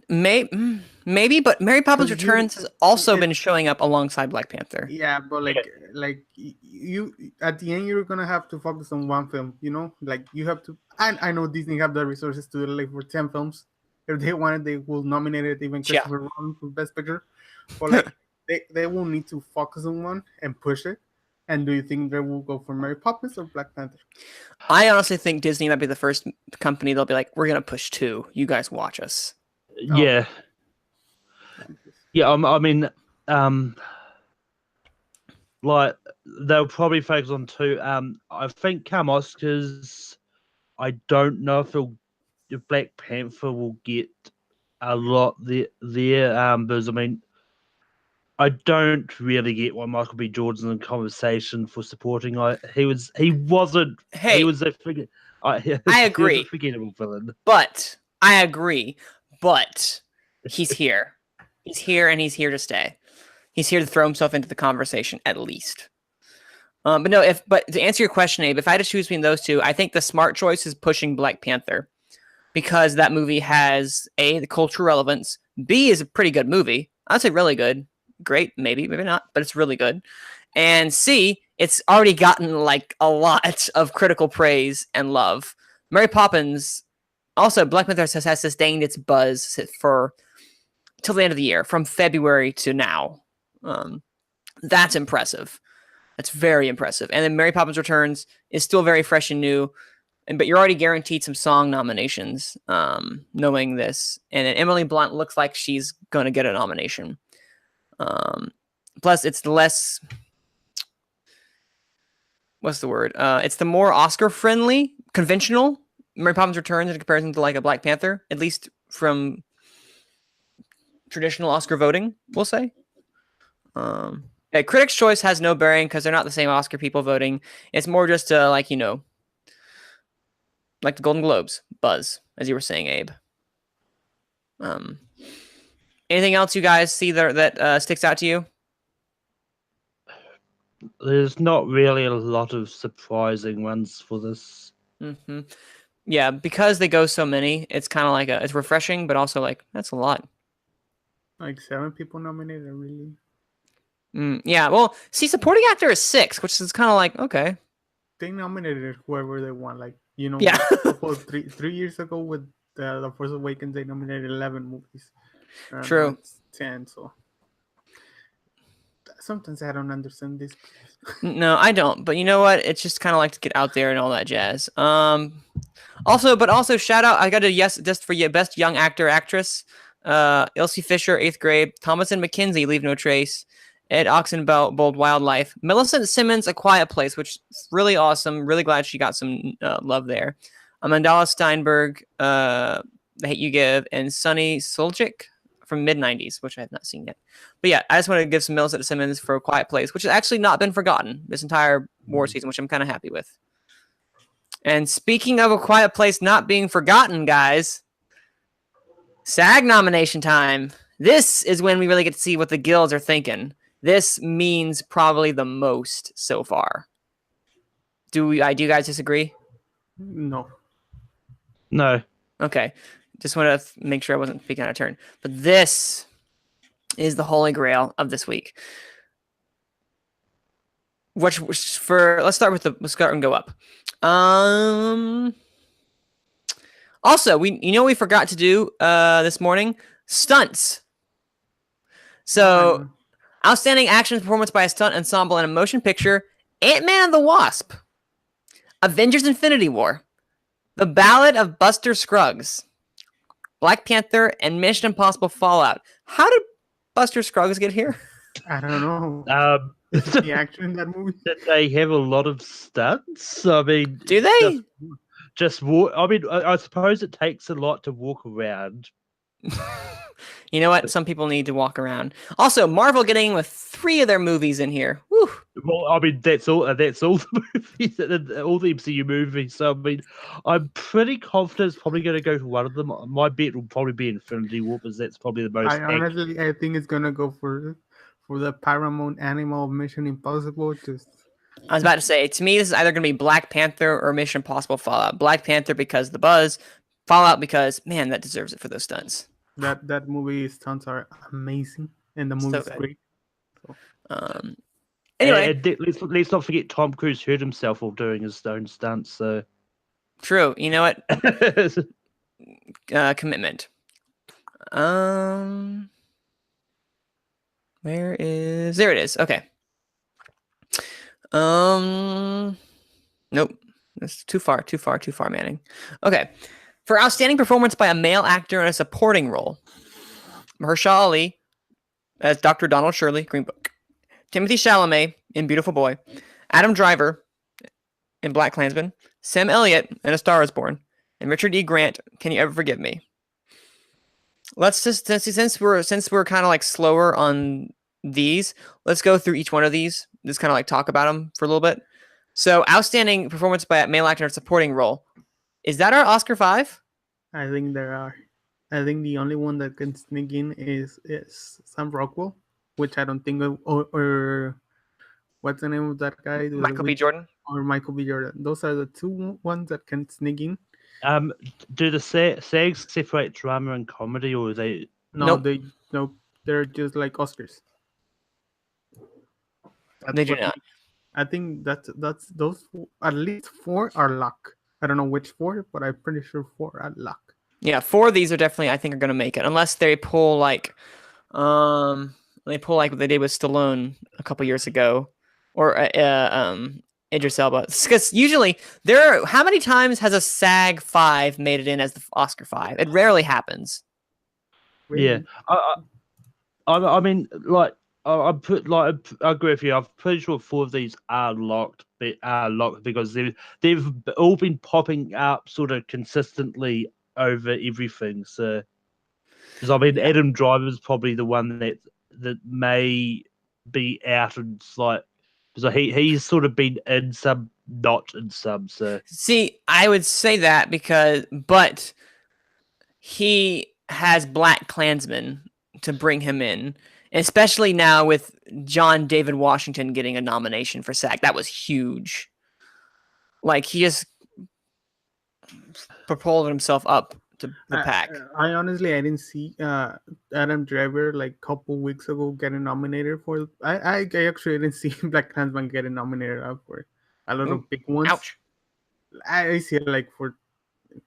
Maybe, but Mary Poppins Returns has also been showing up alongside Black Panther. Yeah, but like you at the end, you're gonna have to focus on one film. You know, like you have to. And I know Disney have the resources to like for 10 films. If they wanted, they will nominate it even Christopher Nolan for Best Picture. But like they will need to focus on one and push it. And do you think they will go for Mary Poppins or Black Panther? I honestly think Disney might be the first company they'll be like, we're going to push 2. You guys watch us. Yeah. Yeah, I mean, like, they'll probably focus on 2. I think come Oscars, I don't know if Black Panther will get a lot there. Because, I mean, I don't really get why Michael B. Jordan's in conversation for supporting. He was a I agree. forgettable villain. But I agree. But he's here. He's here, and he's here to stay. He's here to throw himself into the conversation, at least. But to answer your question, Abe, if I had to choose between those two, I think the smart choice is pushing Black Panther, because that movie has A, the cultural relevance, B, is a pretty good movie. I'd say really good. Great, maybe not, but it's really good. And C, it's already gotten like a lot of critical praise and love. Mary Poppins, also Black Panther has sustained its buzz for till the end of the year, from February to now. That's impressive. That's very impressive. And then Mary Poppins Returns is still very fresh and new, but you're already guaranteed some song nominations, knowing this. And then Emily Blunt looks like she's going to get a nomination. Plus, it's less... What's the word? It's the more Oscar-friendly, conventional Mary Poppins Returns in comparison to like a Black Panther, at least from traditional Oscar voting, we'll say. Critics' Choice has no bearing because they're not the same Oscar people voting. It's more just like the Golden Globes buzz, as you were saying, Abe. Anything else you guys see that sticks out to you? There's not really a lot of surprising ones for this. Mm-hmm. Yeah, because they go so many, it's kind of like it's refreshing, but also like that's a lot. Like 7 people nominated, really. Yeah, well, see, supporting actor is 6, which is kind of like okay. They nominated whoever they want, like Yeah. three years ago with The Force Awakens, they nominated 11 movies. True. It's 10, so sometimes I don't understand this. No, I don't. But you know what? It's just kind of like to get out there and all that jazz. Also shout out. I got a yes just for you, best young actor actress. Elsie Fisher, 8th grade. Thomasin McKenzie, Leave No Trace. Ed Oxenbould, Wildlife. Millicent Simmons, A Quiet Place, which is really awesome. Really glad she got some love there. Amandla Steinberg, The Hate You Give, and Sunny Suljic from mid-90s, which I have not seen yet. But yeah, I just want to give some Millicent Simmons for A Quiet Place, which has actually not been forgotten this entire war season, which I'm kind of happy with. And speaking of A Quiet Place not being forgotten, guys, SAG nomination time. This is when we really get to see what the guilds are thinking. This means probably the most so far. Do you guys disagree? No. Okay. Just want to make sure I wasn't speaking out of turn. But this is the holy grail of this week. Let's start and go up. Also, we forgot to do this morning stunts. So, outstanding action performance by a stunt ensemble in a motion picture: Ant-Man and the Wasp, Avengers: Infinity War, The Ballad of Buster Scruggs, Black Panther, and Mission Impossible Fallout. How did Buster Scruggs get here? I don't know. The action in that movie. They have a lot of stunts. I mean, do they? Just walk. I mean, I suppose it takes a lot to walk around. You know what? Some people need to walk around. Also, Marvel getting with 3 of their movies in here. Woo. Well, I mean, that's all the movies, all the MCU movies. So, I mean, I'm pretty confident it's probably going to go to one of them. My bet will probably be Infinity War, because that's probably the most. I think it's going to go for the Paramount animal Mission Impossible. I was about to say, to me, this is either going to be Black Panther or Mission Impossible Fallout. Black Panther because the buzz, Fallout because, man, that deserves it for those stunts. That movie stunts are amazing, and the movie's great. So. Anyway, let's not forget Tom Cruise hurt himself while doing his own stunts. So true. You know what? Commitment. There it is. Okay. Nope. That's too far, Manning. Okay. For outstanding performance by a male actor in a supporting role, Mahershala Ali as Dr. Donald Shirley, Green Book, Timothée Chalamet in Beautiful Boy, Adam Driver in Black Klansman, Sam Elliott in A Star Is Born, and Richard E. Grant, Can You Ever Forgive Me? Let's just since we're kind of like slower on these. Let's go through each one of these. Just kind of like talk about them for a little bit. So, outstanding performance by a male actor in a supporting role. Is that our Oscar 5? I think there are. I think the only one that can sneak in is Sam Rockwell, which I don't think or what's the name of that guy? Michael B. Jordan? Or Michael B. Jordan. Those are the two ones that can sneak in. Do the SAGs separate drama and comedy, or are they? No, Nope. they're just like Oscars. They do not. I think that's those at least 4 are luck. I don't know which 4, but I'm pretty sure 4 are luck. Yeah, 4 of these are definitely, I think, are going to make it, unless they pull like what they did with Stallone a couple years ago, or Idris Elba. Because usually how many times has a SAG 5 made it in as the Oscar 5? It rarely happens. Really? Yeah, I mean, like I agree with you. I'm pretty sure 4 of these are locked. Because they've all been popping up sort of consistently over everything. So, because I mean, Adam Driver's probably the one that may be out, and like because he's sort of been in some, not in some. So see, I would say that but he has Black Klansman to bring him in, especially now with John David Washington getting a nomination for SAG. That was huge. Like, he just propelled himself up to the pack. I honestly, I didn't see Adam Driver like a couple weeks ago getting nominated for. I actually didn't see Black Klansman getting nominated for a lot of big ones. Ouch. I see it like for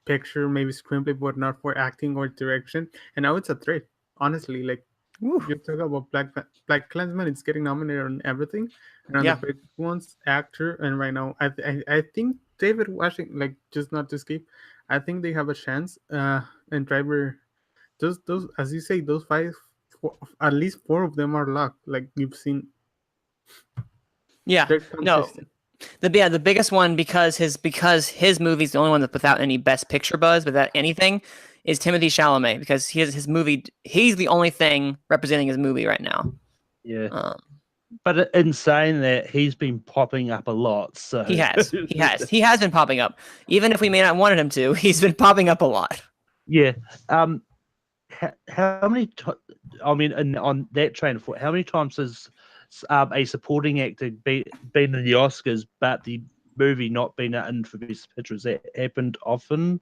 picture, maybe screenplay, but not for acting or direction. And now it's a threat. Honestly, like you talk about Black Klansman, it's getting nominated on everything, and on the big ones, actor. And right now, I think David Washington, like just not to skip, I think they have a chance. And Driver, those as you say, those 5, at least 4 of them are luck. Like you've seen. Yeah. No. The biggest one because his movie's the only one that's without any Best Picture buzz, without anything, is Timothée Chalamet, because his movie, he's the only thing representing his movie right now. Yeah. But in saying that, he's been popping up a lot. So he has been popping up. Even if we may not wanted him to, he's been popping up a lot. Yeah. How many? I mean, on that train of thought, how many times has a supporting actor been in the Oscars, but the movie not been in for Best Picture? Has that happened often?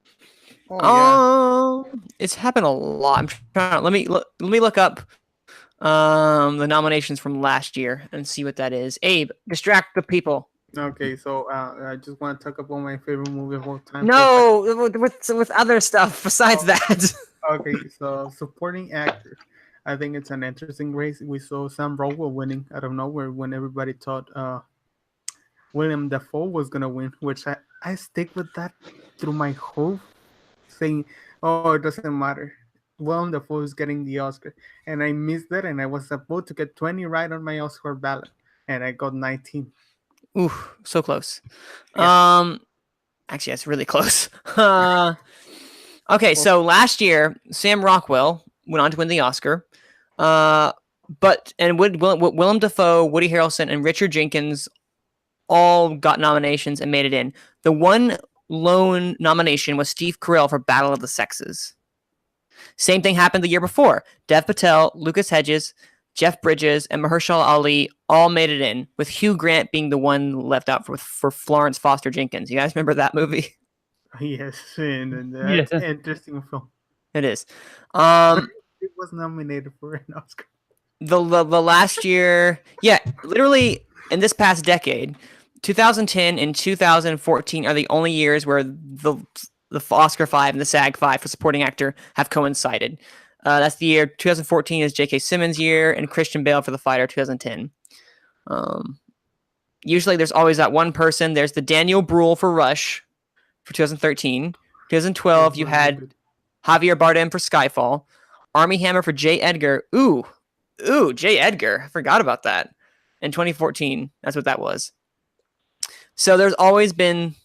It's happened a lot. I'm trying. Let me look up the nominations from last year and see what that is. Abe, distract the people. Okay, so I just want to talk about my favorite movie of all time. No, with other stuff besides that. Okay, so supporting actor. I think it's an interesting race. We saw Sam Rockwell winning out of nowhere when everybody thought William Dafoe was gonna win, which I stick with that through my whole thing. Oh, it doesn't matter. William Dafoe is getting the Oscar, and I missed that, and I was supposed to get 20 right on my Oscar ballot, and I got 19. Ooh, so close. Yeah. Actually, that's really close. Okay, so last year, Sam Rockwell went on to win the Oscar. Willem Dafoe, Woody Harrelson, and Richard Jenkins all got nominations and made it in. The one lone nomination was Steve Carell for Battle of the Sexes. Same thing happened the year before. Dev Patel, Lucas Hedges, Jeff Bridges, and Mahershala Ali all made it in, with Hugh Grant being the one left out for Florence Foster Jenkins. You guys remember that movie? Yes, and that's an interesting film. It is. It was nominated for an Oscar. The last year, literally in this past decade, 2010 and 2014 are the only years where the Oscar 5 and the SAG 5 for supporting actor have coincided. That's the year 2014 is J.K. Simmons' year, and Christian Bale for The Fighter 2010. Usually there's always that one person. There's the Daniel Bruhl for Rush for 2013. 2012 you had Javier Bardem for Skyfall. Armie Hammer for J. Edgar. Ooh, J. Edgar. I forgot about that. In 2014, that's what that was. So there's always been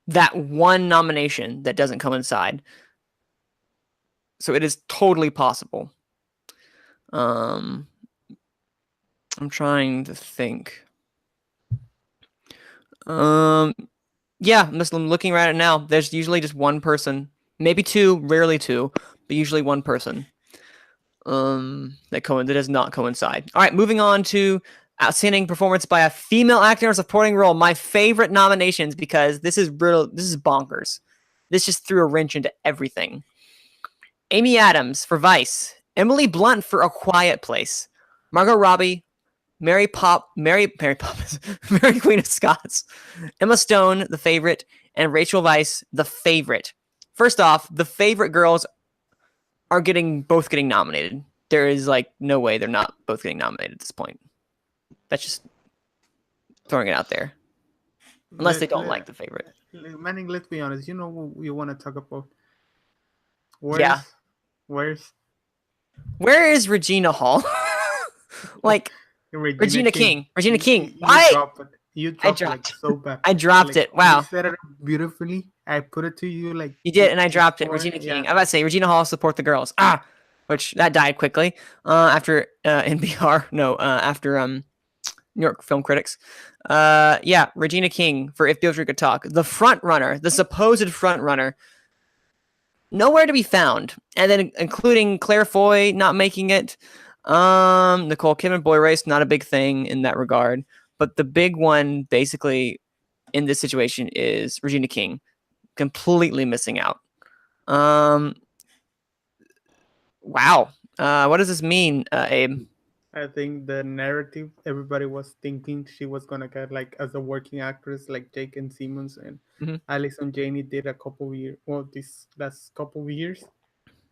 that one nomination that doesn't coincide. So it is totally possible. I'm trying to think. Yeah, I'm looking right at it now. There's usually just one person, maybe two, rarely two, but usually one person. That does not coincide. All right, moving on to outstanding performance by a female actor in a supporting role. My favorite nominations because this is bonkers. This just threw a wrench into everything. Amy Adams for Vice, Emily Blunt for A Quiet Place, Margot Robbie, Mary Poppins, Mary Queen of Scots, Emma Stone, The Favorite, and Rachel Weisz, The Favorite. First off, The Favorite girls are both getting nominated. There is like no way they're not both getting nominated at this point. That's just throwing it out there. Unless they don't like The Favorite. Manning, let's be honest. You know what we want to talk about? Yeah. Where is Regina Hall? Like Regina King. Regina King. You dropped it like so bad. I dropped it. Wow. You said it beautifully. I put it to you like you did, and I dropped it. Regina King. I'm about to say Regina Hall, support the girls. Which that died quickly. After NPR. No, after New York Film Critics. Yeah, Regina King for If Beale Street Could Talk. The front runner, the supposed front runner. Nowhere to be found. And then including Claire Foy not making it. Nicole Kidman, Boy Race, not a big thing in that regard. But the big one, basically, in this situation is Regina King, completely missing out. Wow. What does this mean, Abe? I think the narrative everybody was thinking she was gonna get like as a working actress like Jake and Simmons and Alison Janney did a couple of years. Well, this last couple of years,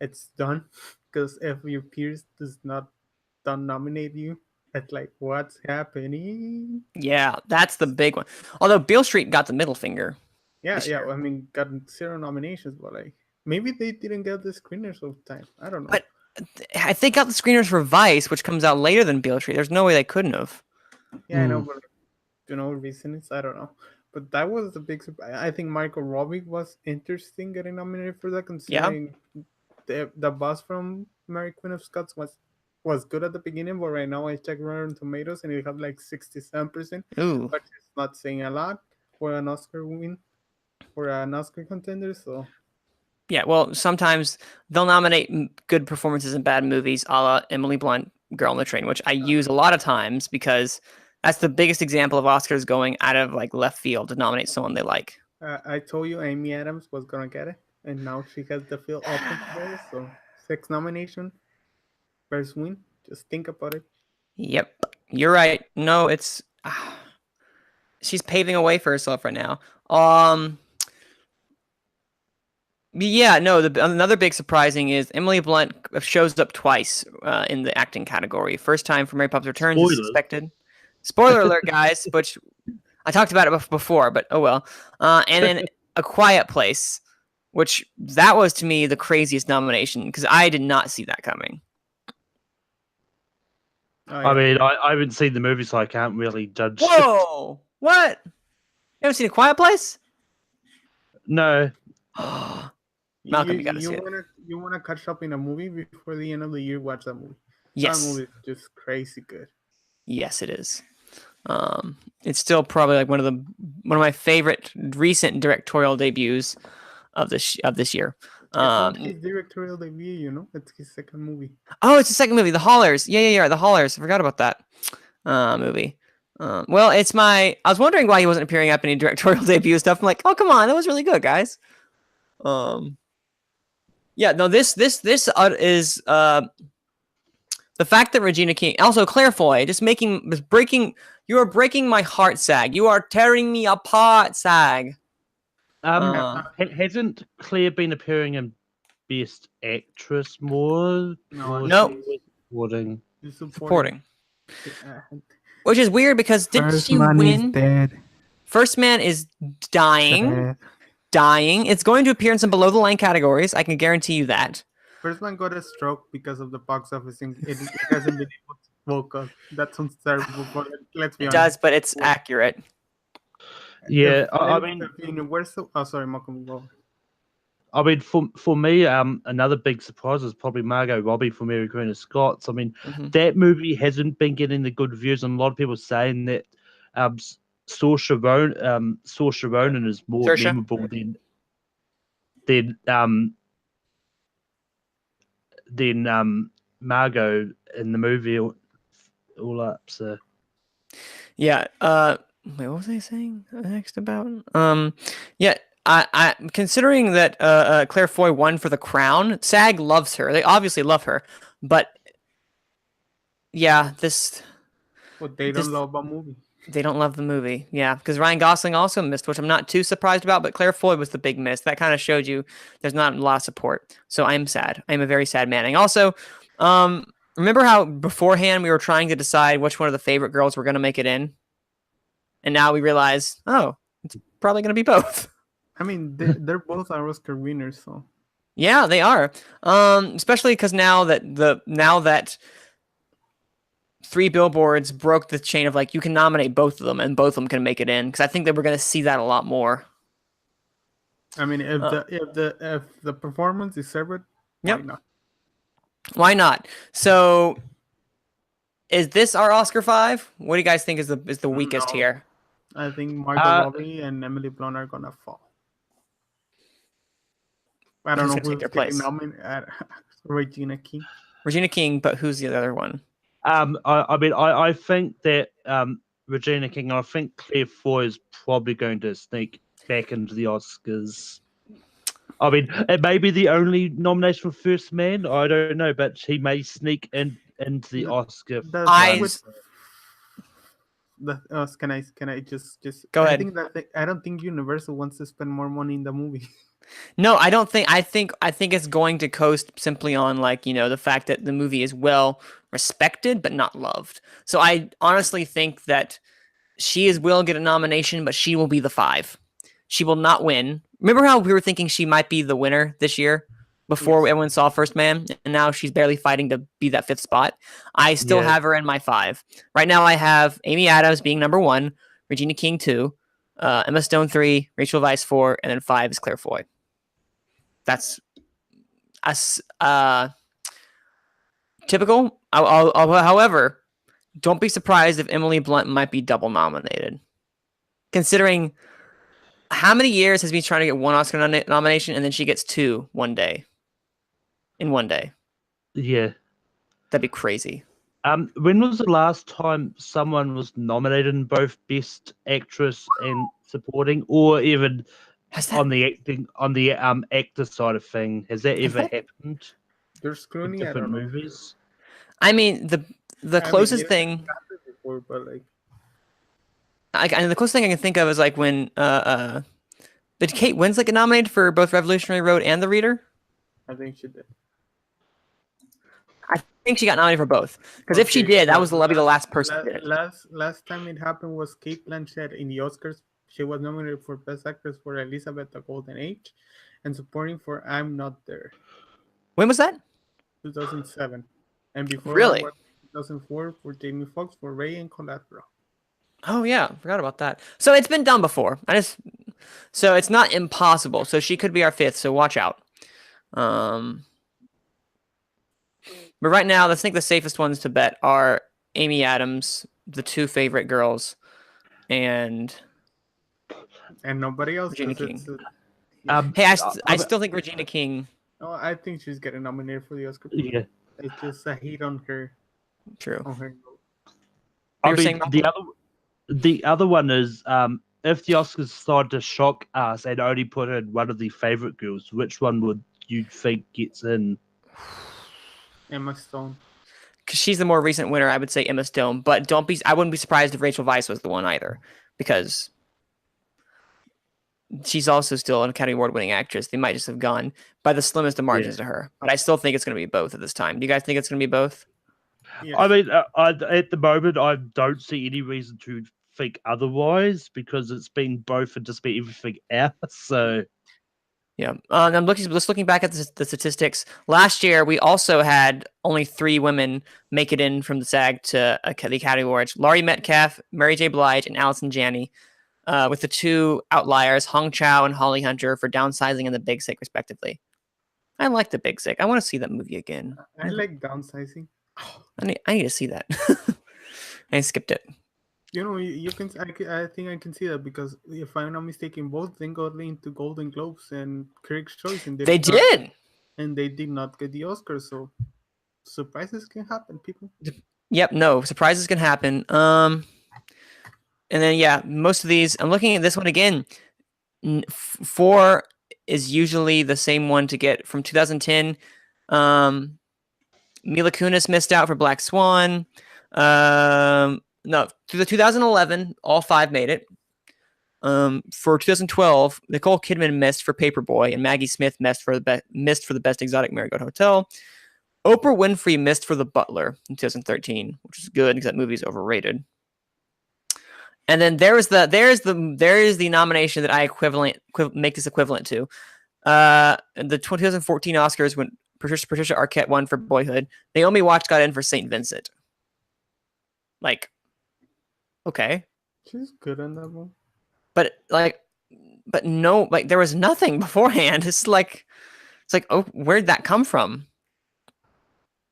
it's done because if your peers don't nominate you, it's like what's happening? Yeah, that's the big one. Although Beale Street got the middle finger. Yeah. I mean, got 0 nominations, but like maybe they didn't get the screeners of time. I don't know. But I think got the screeners for Vice, which comes out later than Beale Street. There's no way they couldn't have. Yeah, I know, but reasons I don't know. But that was the big surprise. I think Margot Robbie was interesting getting nominated for that, considering the boss from Mary Queen of Scots was good at the beginning, but right now I checked Rotten Tomatoes and it had like 67%. Ooh. But it's not saying a lot for an Oscar win, for an Oscar contender. So yeah, well, sometimes they'll nominate good performances in bad movies, a la Emily Blunt, Girl on the Train, which I use a lot of times because that's the biggest example of Oscars going out of like left field to nominate someone they like. I told you Amy Adams was gonna get it, and now she has the field open for it. So 6 nomination, first win. Just think about it. Yep, you're right. No, it's she's paving a way for herself right now. Yeah, no. Another big surprising is Emily Blunt shows up twice in the acting category. First time for Mary Poppins Returns is suspected. Spoiler alert, guys! Which I talked about it before, but oh well. And then A Quiet Place, which that was to me the craziest nomination because I did not see that coming. Oh, yeah. I mean, I haven't seen the movie, so I can't really judge. Whoa! What? You haven't seen A Quiet Place? No. Malcolm, you gotta see it. You wanna catch up in a movie before the end of the year? Watch that movie. Yes. That movie is just crazy good. Yes, it is. It's still probably like one of my favorite recent directorial debuts of this year. His directorial debut, it's his second movie. Oh, it's the second movie, The Haulers. Yeah, The Haulers. I forgot about that movie. Well, I was wondering why he wasn't appearing up in any directorial debut stuff. I'm like, oh, come on, that was really good, guys. Yeah, no, this is the fact that Regina King, also Claire Foy, you are breaking my heart, SAG. You are tearing me apart, SAG. Hasn't Claire been appearing in Best Actress more? No. Supporting. Which is weird because didn't she win? Dead. First Man is dying. It's going to appear in some below the line categories. I can guarantee you that. First Man got a stroke because of the box office. It hasn't been able to woke up. That sounds terrible, but let's be honest. It does, but it's accurate. Yeah, I mean, Universal. Oh, sorry, Malcolm. Go. I mean, for me, another big surprise is probably Margot Robbie from Mary Queen of Scots. I mean, that movie hasn't been getting the good reviews, and a lot of people saying that Saoirse Ronan is more memorable than Margot in the movie all up. So yeah. Wait, what was I saying next about? Yeah. I considering that Claire Foy won for The Crown, SAG loves her. They obviously love her, but yeah, But they don't love a movie. They don't love the movie. Yeah, because Ryan Gosling also missed, which I'm not too surprised about, but Claire Foy was the big miss. That kind of showed you there's not a lot of support. So I'm sad. I'm a very sad man. And also, remember how beforehand we were trying to decide which one of the favorite girls were going to make it in? And now we realize, oh, it's probably going to be both. I mean, they're both our Oscar winners, so. Yeah, they are. Especially because now that Three Billboards broke the chain of like you can nominate both of them and both of them can make it in, because I think that we're going to see that a lot more. I mean, if the performance is served, why not? Why not? So, is this our Oscar 5? What do you guys think is the weakest here? I think Margot Robbie and Emily Blunt are gonna fall. I don't know who's getting nominated. Regina King. Regina King, but who's the other one? I think that Regina King, I think Claire Foy is probably going to sneak back into the Oscars. I mean, it may be the only nomination for First Man. I don't know, but he may sneak into the Oscar. Can I just go ahead? I don't think Universal wants to spend more money in the movie. No, I don't think. I think it's going to coast simply on the fact that the movie is well respected but not loved. So I honestly think that she will get a nomination, but she will be the 5. She will not win. Remember how we were thinking she might be the winner this year before everyone saw First Man, and now she's barely fighting to be that 5th spot. I still have her in my 5. Right now I have Amy Adams being number 1, Regina King 2, Emma Stone 3, Rachel Weisz 4, and then 5 is Claire Foy. That's typical. However, don't be surprised if Emily Blunt might be double nominated, considering how many years has been trying to get one Oscar nomination and then she gets 2 in one day. Yeah, that'd be crazy. When was the last time someone was nominated in both Best Actress and Supporting, or even on the actor side of thing? Has that ever happened? There's Clooney, different movies. I mean, the closest thing. Before, but the closest thing I can think of is like when did Kate Winslet get nominated for both Revolutionary Road and The Reader? I think she did. I think she got nominated for both, because if she did, that was the last person. Last time it happened was Cate Blanchett in the Oscars. She was nominated for Best Actress for Elizabeth: The Golden Age, and supporting for I'm Not There. When was that? 2007, and before really 2004 for Jamie Foxx for Ray and Collateral. Oh yeah, forgot about that. So it's been done before. So it's not impossible. So she could be our 5th. So watch out. But right now, let's think the safest ones to bet are Amy Adams, the 2 favorite girls, and nobody else. Regina King. I still think Regina King. Oh, I think she's getting nominated for the Oscar. Yeah, it's just a hate on her. True. On her. I mean, the other one is if the Oscars started to shock us and only put in one of the favorite girls, which one would you think gets in? Emma Stone. Because she's the more recent winner, I would say Emma Stone. But I wouldn't be surprised if Rachel Weisz was the one either, because she's also still an Academy Award-winning actress. They might just have gone by the slimmest of margins to her. But I still think it's going to be both at this time. Do you guys think it's going to be both? Yes. I mean, at the moment, I don't see any reason to think otherwise, because it's been both and just been everything else. So, yeah. I'm looking back at the statistics. Last year, we also had only 3 women make it in from the SAG to the Academy Awards: Laurie Metcalf, Mary J. Blige, and Allison Janney. with the two outliers, Hong Chow and Holly Hunter, for Downsizing and The Big Sick, respectively. I like The Big Sick. I want to see that movie again. I like Downsizing. I need to see that. I skipped it. You know, you can. I think I can see that because if I'm not mistaken, both then got into Golden Globes and Critics' Choice, and They did. And they did not get the Oscar. So surprises can happen, people. Yep. No surprises can happen. And then yeah, most of these. I'm looking at this one again. 4 is usually the same one to get from 2010. Mila Kunis missed out for Black Swan. No, to the 2011, all 5 made it. For 2012, Nicole Kidman missed for Paperboy, and Maggie Smith missed for the Best Exotic Marigold Hotel. Oprah Winfrey missed for The Butler in 2013, which is good because that movie is overrated. And then there is the nomination that I make this equivalent to. The 2014 Oscars when Patricia Arquette won for Boyhood. Naomi Watts got in for Saint Vincent. Like, okay, she's good in that one. But no, like there was nothing beforehand. It's like, oh, where'd that come from?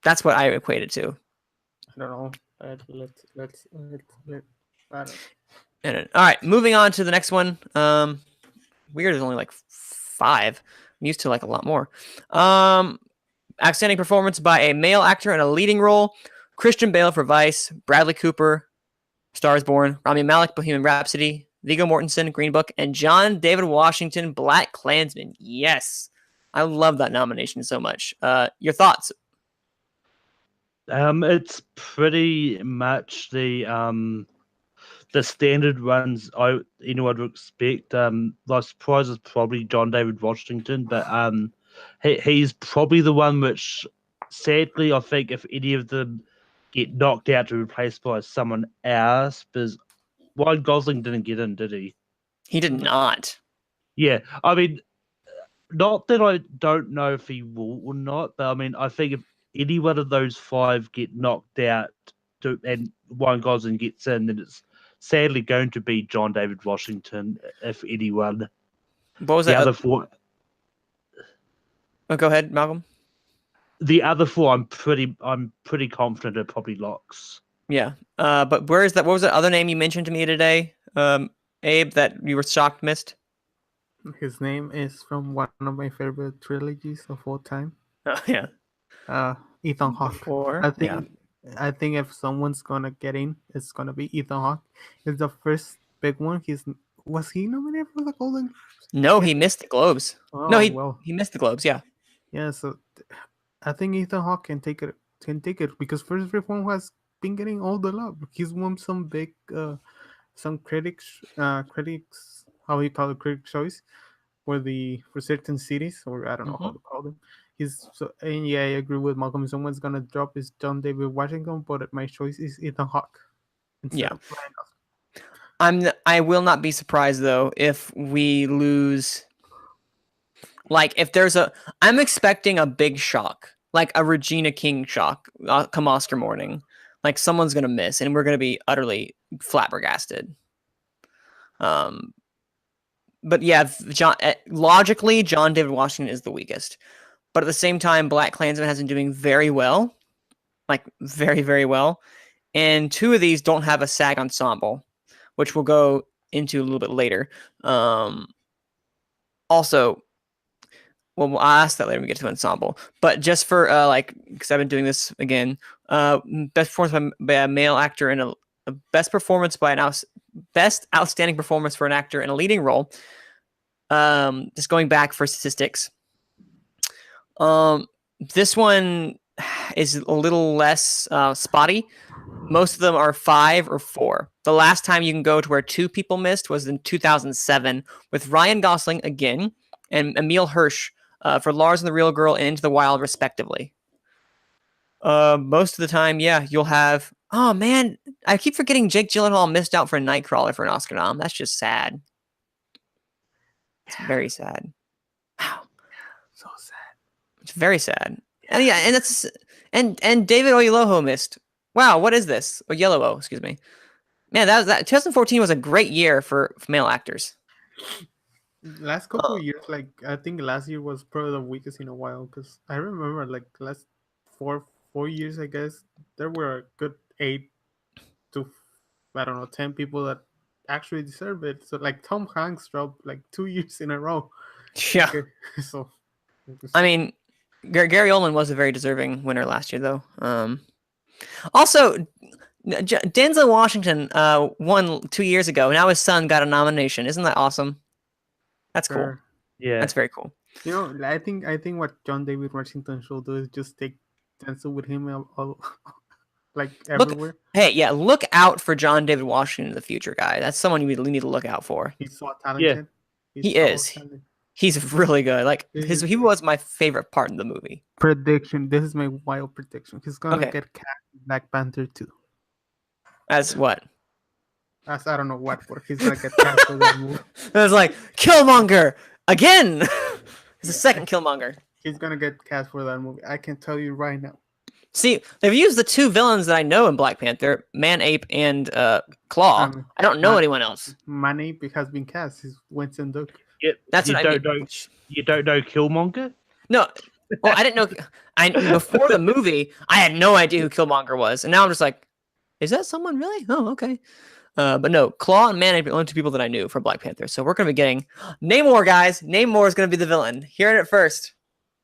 That's what I equated to. I don't know. Let's I don't. All right, moving on to the next one. Weird, there's only like 5. I'm used to like a lot more. Outstanding performance by a male actor in a leading role: Christian Bale for Vice, Bradley Cooper, Star is Born, Rami Malek, Bohemian Rhapsody, Viggo Mortensen, Green Book, and John David Washington, Black Klansman. Yes, I love that nomination so much. Your thoughts? It's pretty much the standard ones anyone would expect. The surprise is probably John David Washington, but he's probably the one which, sadly, I think if any of them get knocked out to be replaced by someone else, because Ryan Gosling didn't get in, did he? He did not. Yeah, I mean, not that I don't know if he will or not, but I mean, I think if any one of those 5 get knocked out and Ryan Gosling gets in, then it's sadly going to be John David Washington, if anyone. What was the that? Other 4? Oh, go ahead, Malcolm. The other 4, I'm pretty confident are probably locks. Yeah. But where is that? What was the other name you mentioned to me today, Abe, that you were shocked missed? His name is from one of my favorite trilogies of all time. Oh yeah. Ethan Hawke. I think if someone's gonna get in, it's gonna be Ethan Hawke. It's the first big one. Was he nominated for the Golden Globes? No, he missed the Globes. Oh, no, he missed the Globes. Yeah. Yeah. So I think Ethan Hawke can take it because First Reform has been getting all the love. He's won some big, some critics, how you call it, critic choice, for certain cities, or I don't know how to call them. And yeah, I agree with Malcolm. If someone's gonna drop is John David Washington, but my choice is Ethan Hawke. Yeah. I will not be surprised though if we lose. Like if I'm expecting a big shock, like a Regina King shock, come Oscar morning. Like someone's gonna miss, and we're gonna be utterly flabbergasted. But yeah, logically, John David Washington is the weakest. But at the same time, Black Klansman has been doing very well, like very, very well. And 2 of these don't have a SAG ensemble, which we'll go into a little bit later. Also, well, I'll ask that later when we get to ensemble. But just for because I've been doing this again, best performance by a male actor in a best performance by best outstanding performance for an actor in a leading role. Just going back for statistics. This one is a little less spotty. Most of them are 5 or 4. The last time you can go to where 2 people missed was in 2007 with Ryan Gosling again and Emile Hirsch for Lars and the Real Girl and Into the Wild, respectively. Most of the time, yeah, you'll have. Oh man, I keep forgetting Jake Gyllenhaal missed out for Nightcrawler for an Oscar nom. That's just sad. It's very sad. Wow, so sad. It's very sad. And yeah, and that's and David Oyelowo missed. Wow, what is this? Oyelowo, excuse me. Man, that 2014 was a great year for male actors. Last couple of years, like I think last year was probably the weakest in a while because I remember like last four years, I guess there were a good 8 to I don't know 10 people that actually deserve it. So like Tom Hanks dropped like 2 years in a row. Yeah. Okay, so I mean, Gary Oldman was a very deserving winner last year, though. Also, Denzel Washington won 2 years ago. Now his son got a nomination. Isn't that awesome? That's cool. Yeah. That's very cool. You know, I think what John David Washington should do is just take Denzel with him all like everywhere. Look out for John David Washington in the future, guy. That's someone you really need to look out for. He's so talented. He is. Talented. He's really good. Like he was my favorite part in the movie. Prediction. This is my wild prediction. He's gonna get cast in Black Panther 2. As what? As I don't know what, but he's gonna get cast for that movie. It was like Killmonger again. It's the second Killmonger. He's gonna get cast for that movie. I can tell you right now. See, they've used the 2 villains that I know in Black Panther, Man-Ape and Claw. I don't know anyone else. Man-Ape has been cast. He's Winston Duke. Yep. That's what I mean. You don't know Killmonger? No. Well, I didn't know. Before the movie, I had no idea who Killmonger was, and now I'm just like, is that someone really? Oh, okay. But no, Claw and Man-Ape are the only 2 people that I knew from Black Panther. So we're gonna be getting Namor, guys. Namor is gonna be the villain. Hearing it first.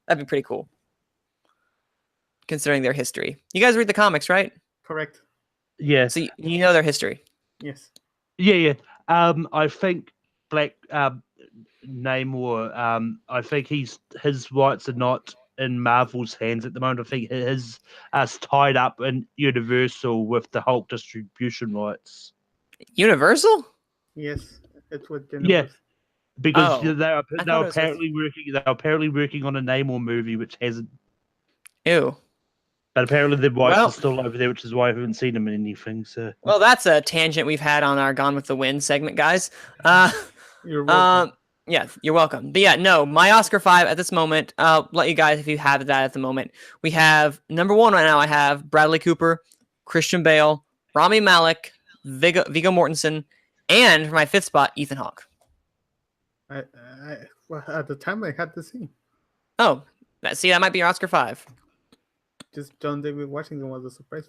That'd be pretty cool, considering their history. You guys read the comics, right? Correct. Yeah. So you know their history. Yes. Yeah. I think Black Namor. I think his rights are not in Marvel's hands at the moment. I think his tied up in Universal with the Hulk distribution rights. Universal? Yes, it's with Universal. Yeah, because they're apparently working on a Namor movie which hasn't. Ew. But apparently the rights are still over there, which is why I haven't seen him in anything. So. Well, that's a tangent we've had on our Gone with the Wind segment, guys. You're welcome. Yeah, you're welcome. But yeah, no, my Oscar 5 at this moment, I'll let you guys, if you have that at the moment. We have, number 1 right now, I have Bradley Cooper, Christian Bale, Rami Malek, Viggo Mortensen, and for my 5th spot, Ethan Hawke. Well, at the time, I had to see. Oh, that might be your Oscar 5. Just John David Washington was a surprise.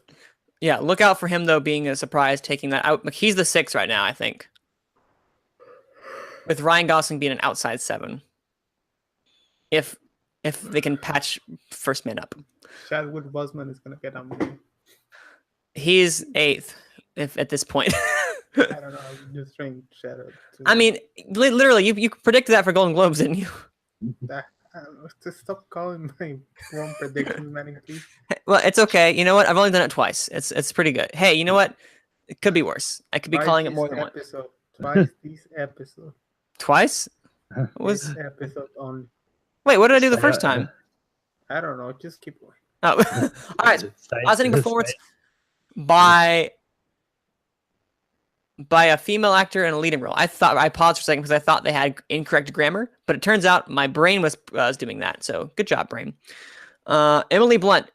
Yeah, look out for him, though, being a surprise, taking that out. He's the 6th right now, I think. With Ryan Gosling being an outside 7. If they can patch first man up. Chadwick Boseman is going to get on. He's 8th at this point. I don't know. I'm just trying to shadow. I mean, literally, you predicted that for Golden Globes, didn't you? Just stop calling my wrong predictions, Manning, please. Well, it's okay. You know what? I've only done it twice. It's pretty good. Hey, you know what? It could be worse. I could be calling it more than once. Twice this episode. Twice? This episode only. Wait, what did I do the first time? I don't know. Just keep going. Oh, all right. Outstanding performance by a female actor in a leading role. I paused for a second because I thought they had incorrect grammar, but it turns out my brain was doing that. So good job, brain. Emily Blunt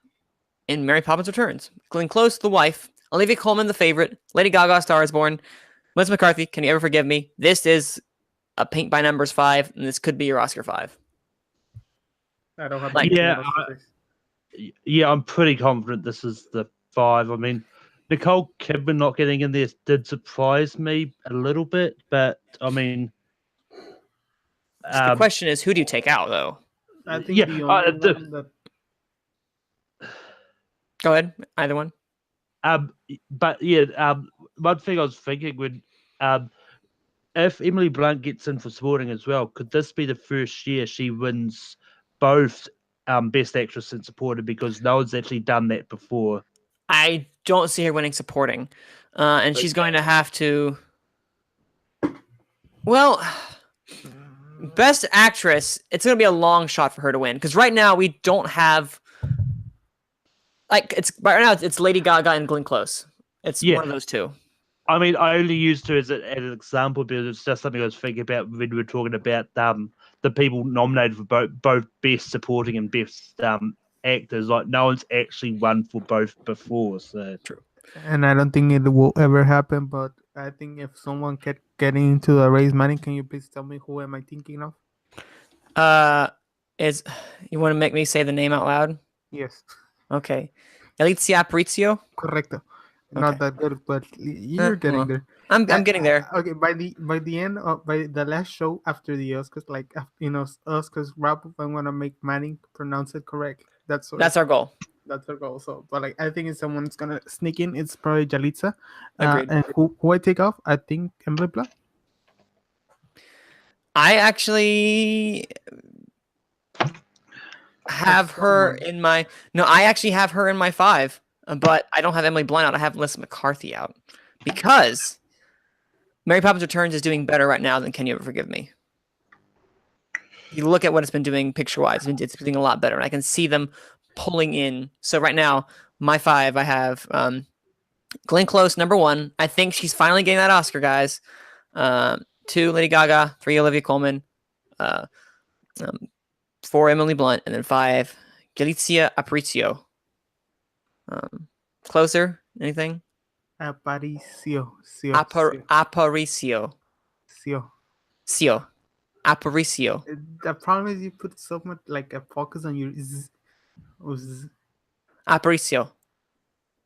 in Mary Poppins Returns. Glenn Close, the wife. Olivia Colman, the favorite. Lady Gaga, Star is Born. Melissa McCarthy, Can You Ever Forgive Me? This is a Paint by Numbers 5, and this could be your Oscar 5. I don't have I'm pretty confident this is the 5. I mean, Nicole Kidman not getting in there did surprise me a little bit, but I mean, the question is, who do you take out, though? I think the only one that... Go ahead, either one. But one thing I was thinking when, if Emily Blunt gets in for supporting as well, could this be the first year she wins both Best Actress and Supporting? Because no one's actually done that before. I don't see her winning supporting. And she's going to have to... Well, Best Actress, it's going to be a long shot for her to win. Because right now, we don't have... Right now, it's Lady Gaga and Glenn Close. It's one of those 2. I mean, I only used her as an example because it's just something I was thinking about when we were talking about the people nominated for both Best Supporting and Best Actors. Like, no one's actually won for both before. So true. And I don't think it will ever happen. But I think if someone getting into the race, Manny, can you please tell me who am I thinking of? Is you want to make me say the name out loud? Yes, Okay, Alicia Aparicio. correcto. Okay. Not that good, but you're getting Well, there. I'm getting there. Okay, by the end of by the last show after the Oscars, like Oscars wrap up, I'm gonna make Manning pronounce it correct. That's That's our goal. that's our goal. So, but like I think if someone's gonna sneak in, it's probably Jalitza. Agreed. And who I take off? I think Emily Blunt. I actually have her in my I actually have her in my 5, but I don't have Emily Blunt out. I have Melissa McCarthy out because Mary Poppins Returns is doing better right now than Can You Ever Forgive Me. You look at what it's been doing picture-wise, it's doing a lot better. And I can see them pulling in. So right now, my 5, I have Glenn Close, number 1. I think she's finally getting that Oscar, guys. 2, Lady Gaga. 3, Olivia Colman. 4, Emily Blunt. And then 5, Galizia Aparicio. Closer? Anything? Aparicio. Aparicio. Sio. Aparicio. The problem is you put so much like a focus on your Aparicio.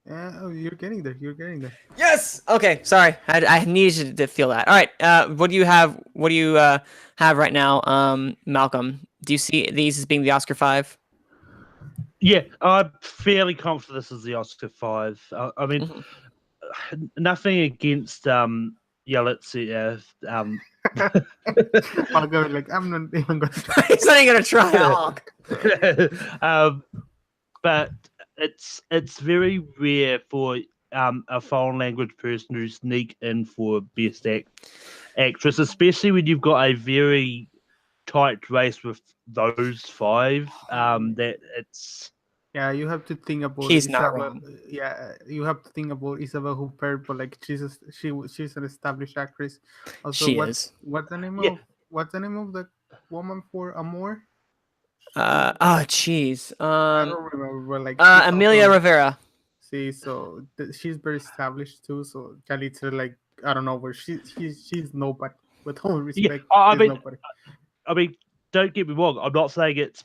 Yeah, you're getting there. You're getting there. Yes. Okay. Sorry, I needed to feel that. All right. What do you have? What do you have right now, Malcolm? Do you see these as being the Oscar 5? Yeah, I'm fairly confident this is the Oscar 5. I mean, nothing against let's see. I'll go like I'm not even going to try. He's not even going to try. But it's very rare for a foreign language person to sneak in for best actress, especially when you've got a very tight race with those 5. That it's you have to think about He's Isabel. not wrong. Yeah, you have to think about Isabel Huppert, but like she's an established actress. Also, She is. What's the name Yeah. of the woman for Amor? Jeez. I don't remember, but like Amelia Rivera. See, so she's very established too. So Jalitza, like I don't know where she's nobody. With all respect, nobody. I mean, don't get me wrong. I'm not saying it's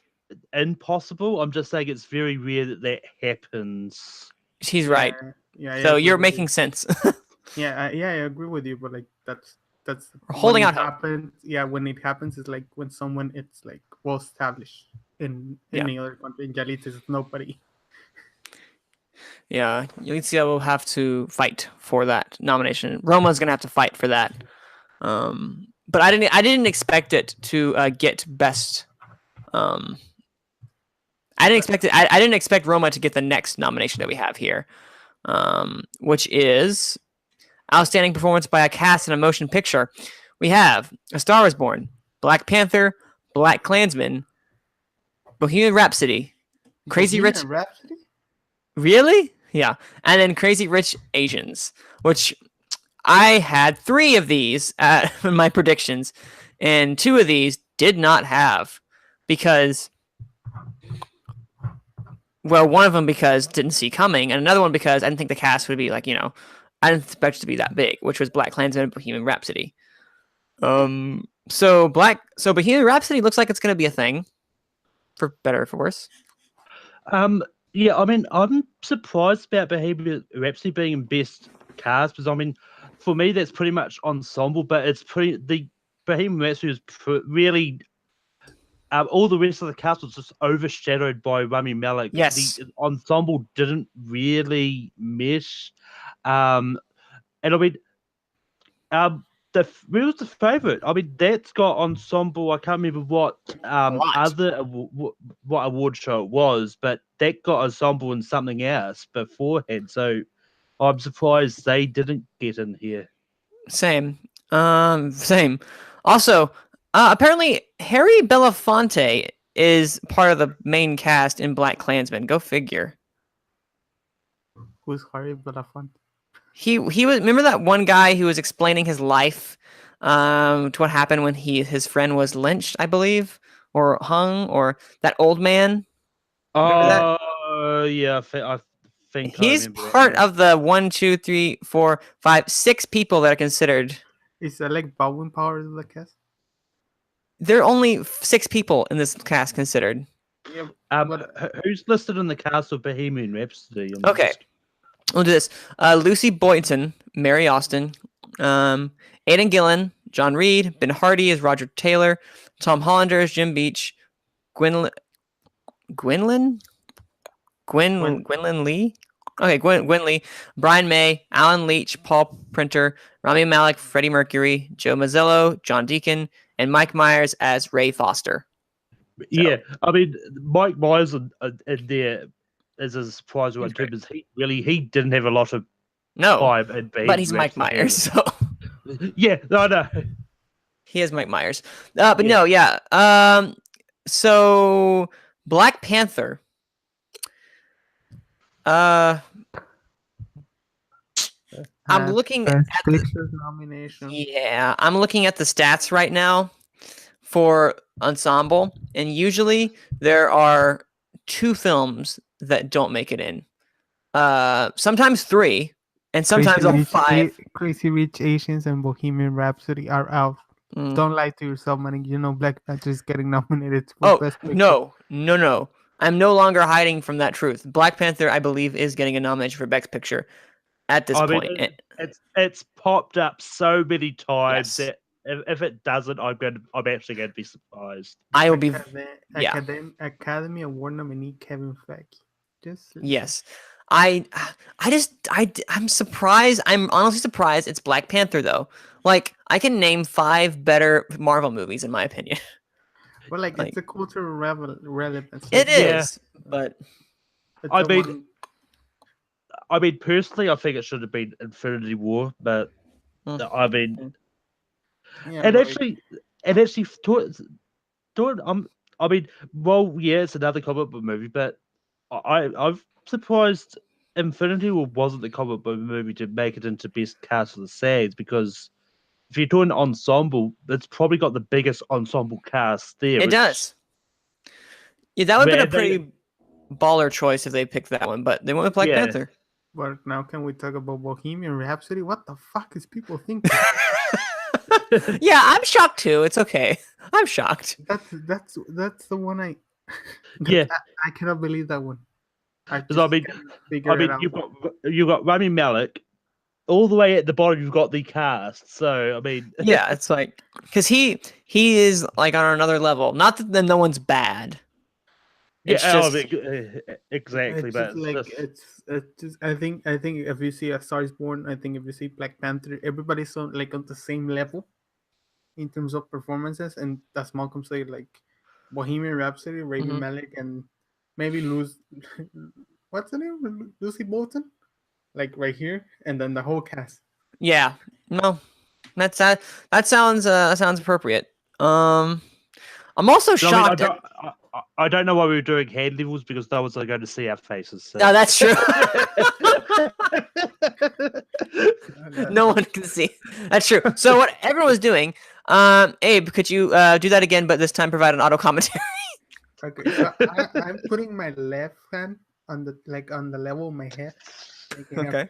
impossible. I'm just saying it's very rare that happens. She's right. Yeah. So you're making sense. I agree with you, but like that's We're holding out hope. happens. Yeah, when it happens, it's like when someone it's like well established in any other country. In Jalitza, it's nobody. Yeah, Alicia will have to fight for that nomination. Roma's gonna have to fight for that. But I didn't expect it to get best. I didn't expect it. I didn't expect Roma to get the next nomination that we have here, which is outstanding performance by a cast in a motion picture. We have A Star Is Born, Black Panther, Black Klansman, Bohemian Rhapsody, Crazy Rich. Rhapsody? Really? Yeah. And then Crazy Rich Asians, which I had 3 of these in my predictions, and 2 of these did not have because, well, one of them because didn't see coming, and another one because I didn't think the cast would be like, I didn't expect it to be that big, which was Black Klansman and Bohemian Rhapsody. So Bohemian Rhapsody looks like it's going to be a thing, for better or for worse. Yeah, I mean, I'm surprised about Bohemian Rhapsody being in best cast because I mean, for me that's pretty much ensemble, but the Bohemian Rhapsody was really all the rest of the cast was just overshadowed by Rami Malek. Yes, the ensemble didn't really mesh, and I mean, where was the favorite? I mean, that's got ensemble. I can't remember what what award show it was, but that got ensemble in something else beforehand. So I'm surprised they didn't get in here. Same. Same. Also, apparently Harry Belafonte is part of the main cast in Black Klansman. Go figure. Who's Harry Belafonte? He was. Remember that one guy who was explaining his life, to what happened when his friend was lynched, I believe, or hung, or that old man. Oh, yeah, I think He's I remember part that. of the 1, 2, 3, 4, 5, 6 people that are considered. Is that like Baldwin Powers of the cast? There are only 6 people in this cast considered. Yeah. Who's listed in the cast of Bohemian Rhapsody? Okay. We'll do this. Lucy Boynton, Mary Austin, Aidan Gillen, John Reed, Ben Hardy as Roger Taylor, Tom Hollander as Jim Beach, Gwynlyn Lee. Okay, Gwen Lee, Brian May, Alan Leach, Paul Printer, Rami Malek, Freddie Mercury, Joe Mazzello, John Deacon, and Mike Myers as Ray Foster. Yeah, I mean, Mike Myers in there is a surprise one too, because he didn't have a lot of time in Bohemian but he's Mike Rhapsody, Myers, so yeah, no, no. He is Mike Myers. But no, yeah. So Black Panther. I'm looking at Pictures nomination. Yeah, I'm looking at the stats right now for ensemble, and usually there are 2 films that don't make it in. Sometimes 3, and sometimes all 5. Crazy Rich Asians and Bohemian Rhapsody are out. Don't lie to yourself, man. You know Black Panther is getting nominated for Best Picture. No. I'm no longer hiding from that truth. Black Panther, I believe, is getting a nomination for Best Picture at this point. It's popped up so many times that if it doesn't, I'm actually going to be surprised. I will be. Academy Award nominee Kevin Feige. Yes. I'm surprised. I'm honestly surprised it's Black Panther though. Like, I can name 5 better Marvel movies in my opinion. Well, like it's a cultural relevance. It is, but I mean, personally, I think it should have been Infinity War, but I mean, actually, I mean, well, yeah, it's another comic book movie, but I'm surprised Infinity War wasn't the comic book movie to make it into best cast of the SAGs, because if you're doing ensemble, it's probably got the biggest ensemble cast there. It does. Yeah, that would have been a pretty baller choice if they picked that one, but they went with Black Panther. But now can we talk about Bohemian Rhapsody? What the fuck is people thinking? Yeah, I'm shocked too. It's okay. I'm shocked. That's the one I cannot believe that one. You've got Rami Malek. All the way at the bottom, you've got the cast. So I mean, yeah, it's like because he is like on another level. Not that no one's bad. It's just exactly. It's just I think if you see A Star Is Born, I think if you see Black Panther, everybody's so like on the same level in terms of performances, and as Malcolm said, like Bohemian Rhapsody, Rami Malek, and maybe what's the name? Lucy Bolton. Like right here, and then the whole cast. Yeah, no, that sounds appropriate. I'm also shocked. I don't know why we were doing hand levels, because no one's going to see our faces. So. No, that's true. No one can see. That's true. So what everyone's doing, Abe, could you do that again, but this time provide an auto commentary? Okay, so I'm putting my left hand on the level of my head. Okay.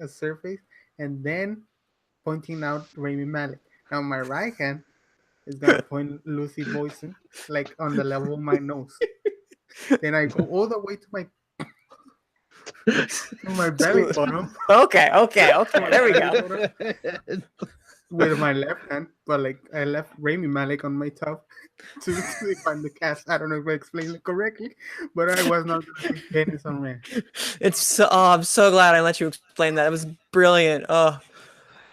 A surface, and then pointing out Rami Malek. Now my right hand is gonna point Lucy Boyson, like on the level of my nose. Then I go all the way to my belly button. Okay. There we go. With my left hand, but like I left Rami Malek on my top to find the cast. I don't know if I explained it correctly, but I was not penis on man. I'm so glad I let you explain that. It was brilliant. Oh,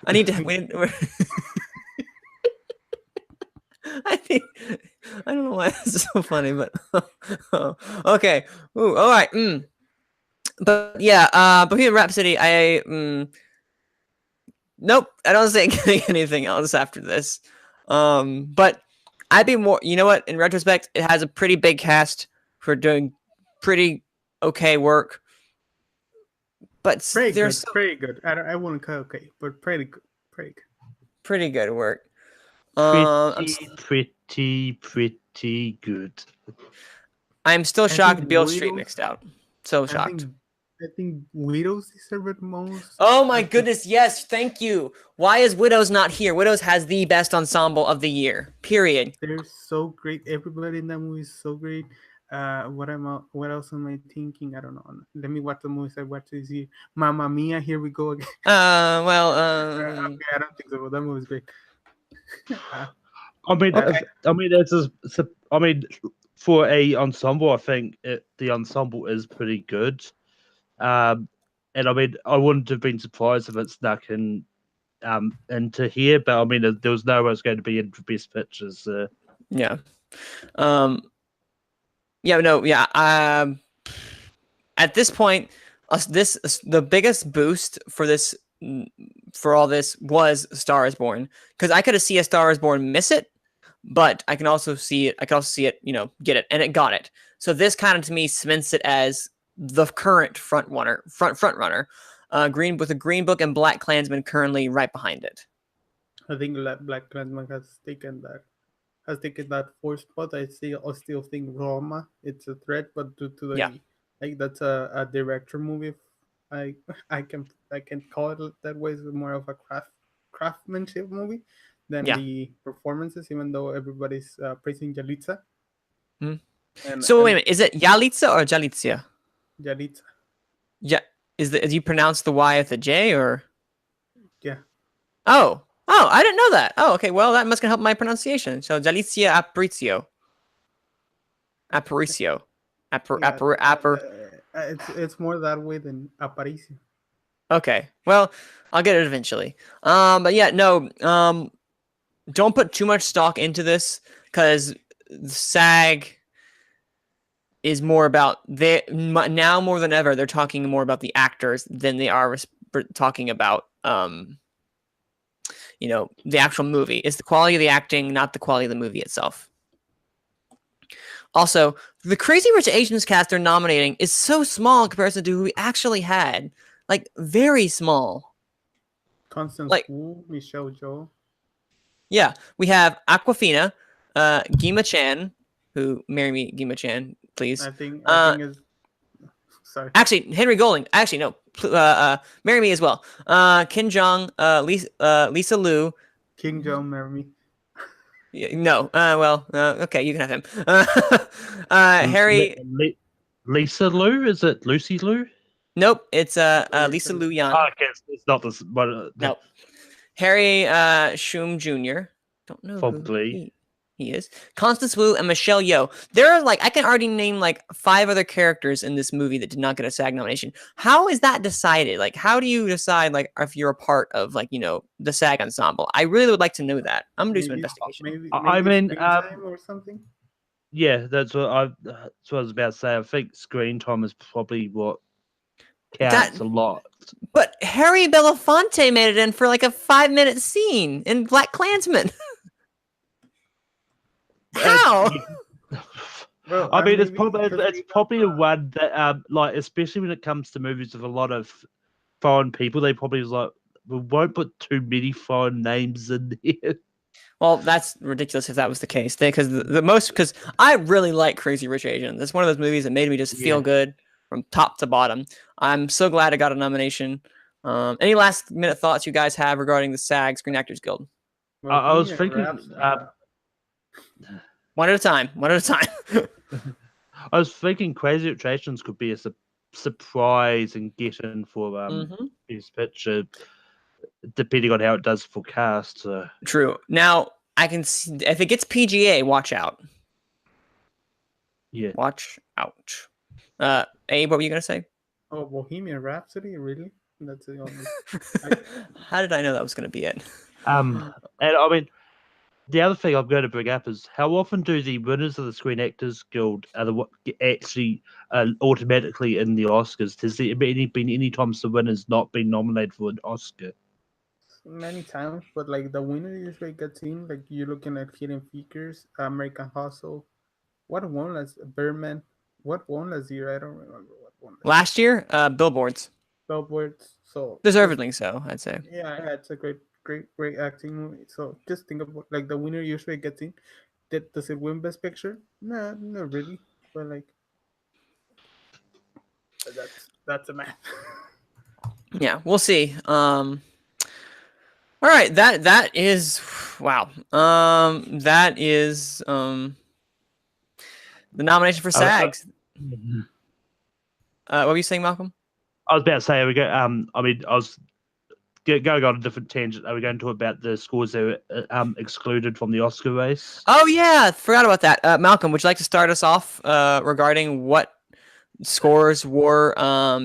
I need to. I don't know why this is so funny, but okay. Ooh, all right. But yeah, Bohemian Rhapsody. Nope, I don't think anything else after this. But I'd be more. You know what? In retrospect, it has a pretty big cast for doing pretty okay work. But pretty good. I wouldn't call okay, but pretty good. Pretty good work. Pretty good. I'm still shocked Beale Street mixed out. So shocked. I think Widows deserve it most. Oh my goodness, yes, thank you. Why is Widows not here? Widows has the best ensemble of the year. Period. They're so great. Everybody in that movie is so great. What else am I thinking? I don't know. Let me watch the movies I watched this year. Mamma Mia, here we go again. Okay, I don't think so. That movie's great. I mean, Okay. I mean, for a ensemble, I think the ensemble is pretty good. And I mean, I wouldn't have been surprised if it snuck in into here, but I mean, there was no one was going to be in for best pictures. Yeah. Yeah. No. Yeah. At this point, the biggest boost for this for all this was Star is Born, because I could have seen a Star is Born miss it, but I can also see it. I can also see it, get it, and it got it. So this kind of to me cements it as the current front runner. With a Green Book and Black Klansman currently right behind it. I think Black Klansman has taken that fourth spot. I still think Roma it's a threat, but due to the like that's a director movie. I I can call it that way. It's more of a craftsmanship movie than the performances. Even though everybody's praising Yalitza. So wait a minute, is it Yalitza or Jalizia? Yalitza. Yeah, do you pronounce the Y with a J or? Yeah. Oh, I didn't know that. Oh, okay. Well, that must help my pronunciation. So Jalizia Aparicio. It's more that way than Aparicio. Okay. Well, I'll get it eventually. But yeah, no. Don't put too much stock into this, because SAG is more about now more than ever. They're talking more about the actors than they are talking about the actual movie. It's the quality of the acting, not the quality of the movie itself. Also, the Crazy Rich Asians cast they're nominating is so small in comparison to who we actually had. Like, very small. Constance Wu, Michelle Yeoh. Yeah, we have Awkwafina, Gima Chan, who marry me, Gima Chan, please. I think is. Sorry. Actually, Henry Golding. Actually, no. Marry me as well. Kim Jong, Lisa Liu. King Jong, marry me. No. Okay, you can have him. Harry. Lisa Liu? Is it Lucy Liu? Nope, it's Lisa Liu Yan. I guess it's not this. No. Harry Shum Jr. Don't know probably who he is. Constance Wu and Michelle Yeoh. There are I can already name 5 other characters in this movie that did not get a SAG nomination. How is that decided? How do you decide if you're a part of the SAG ensemble? I really would like to know that. I'm gonna do some investigation. Maybe I mean, time or something. Yeah, that's what I was about to say. I think screen time is probably what counts a lot. But Harry Belafonte made it in for a 5-minute scene in Black Klansman. How? Well, I mean, it's probably a one that especially when it comes to movies with a lot of foreign people, they probably we won't put too many foreign names in here. Well, that's ridiculous if that was the case. Because I really like Crazy Rich Asians. It's one of those movies that made me just feel good from top to bottom. I'm so glad I got a nomination. Any last minute thoughts you guys have regarding the SAG Screen Actors Guild? I was thinking one at a time. I was thinking Crazy Rich Asians could be a surprise and get in for Best Picture, depending on how it does for cast. True. Now I can see if it gets PGA, watch out. Yeah. Watch out. Abe, what were you gonna say? Oh, Bohemian Rhapsody, really? That's the only. How did I know that was gonna be it? And I mean, the other thing I'm going to bring up is how often do the winners of the Screen Actors Guild actually automatically in the Oscars? Has there been any times the winner's not been nominated for an Oscar? Many times, but the winner usually gets in. You're looking at Hidden Figures, American Hustle. What won last Birdman? What won last year? I don't remember what won. Last year, Billboards. So deservedly so, I'd say. Yeah, it's a great acting movie. So just think about the winner usually gets in. Does it win Best Picture? No, not really. But That's a math. Yeah, we'll see. All right, that is wow. That is the nomination for SAGs. What were you saying, Malcolm? I was about to say, we go. I mean, I was going on a different tangent. Are we going to talk about the scores that were excluded from the Oscar race? Oh yeah, forgot about that. Malcolm, would you like to start us off regarding what scores were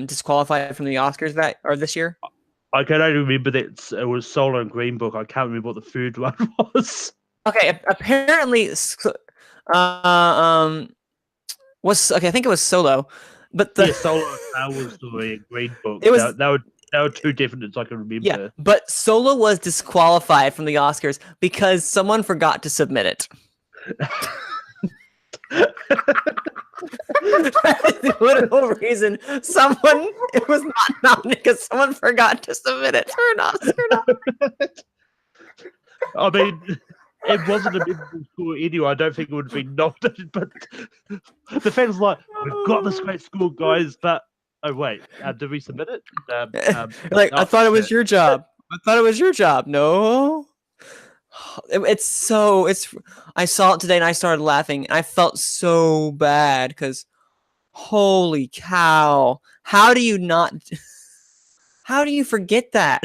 disqualified from the Oscars this year? I can only remember that it was Solo and Green Book. I can't remember what the third one was. Okay, apparently, was okay. I think it was Solo, but the Solo, Star Wars Story, and Green Book. It was they were two definites I can remember. Yeah, but Solo was disqualified from the Oscars because someone forgot to submit it. That is the literal reason it was not nominated because someone forgot to submit it for an Oscar. I mean, it wasn't a memorable score anyway. I don't think it would have been nominated, but the fans like, we've got this great score, guys, but oh wait, did we submit it? I thought it was your job. I thought it was your job. No. I saw it today and I started laughing. I felt so bad because holy cow. How do you forget that?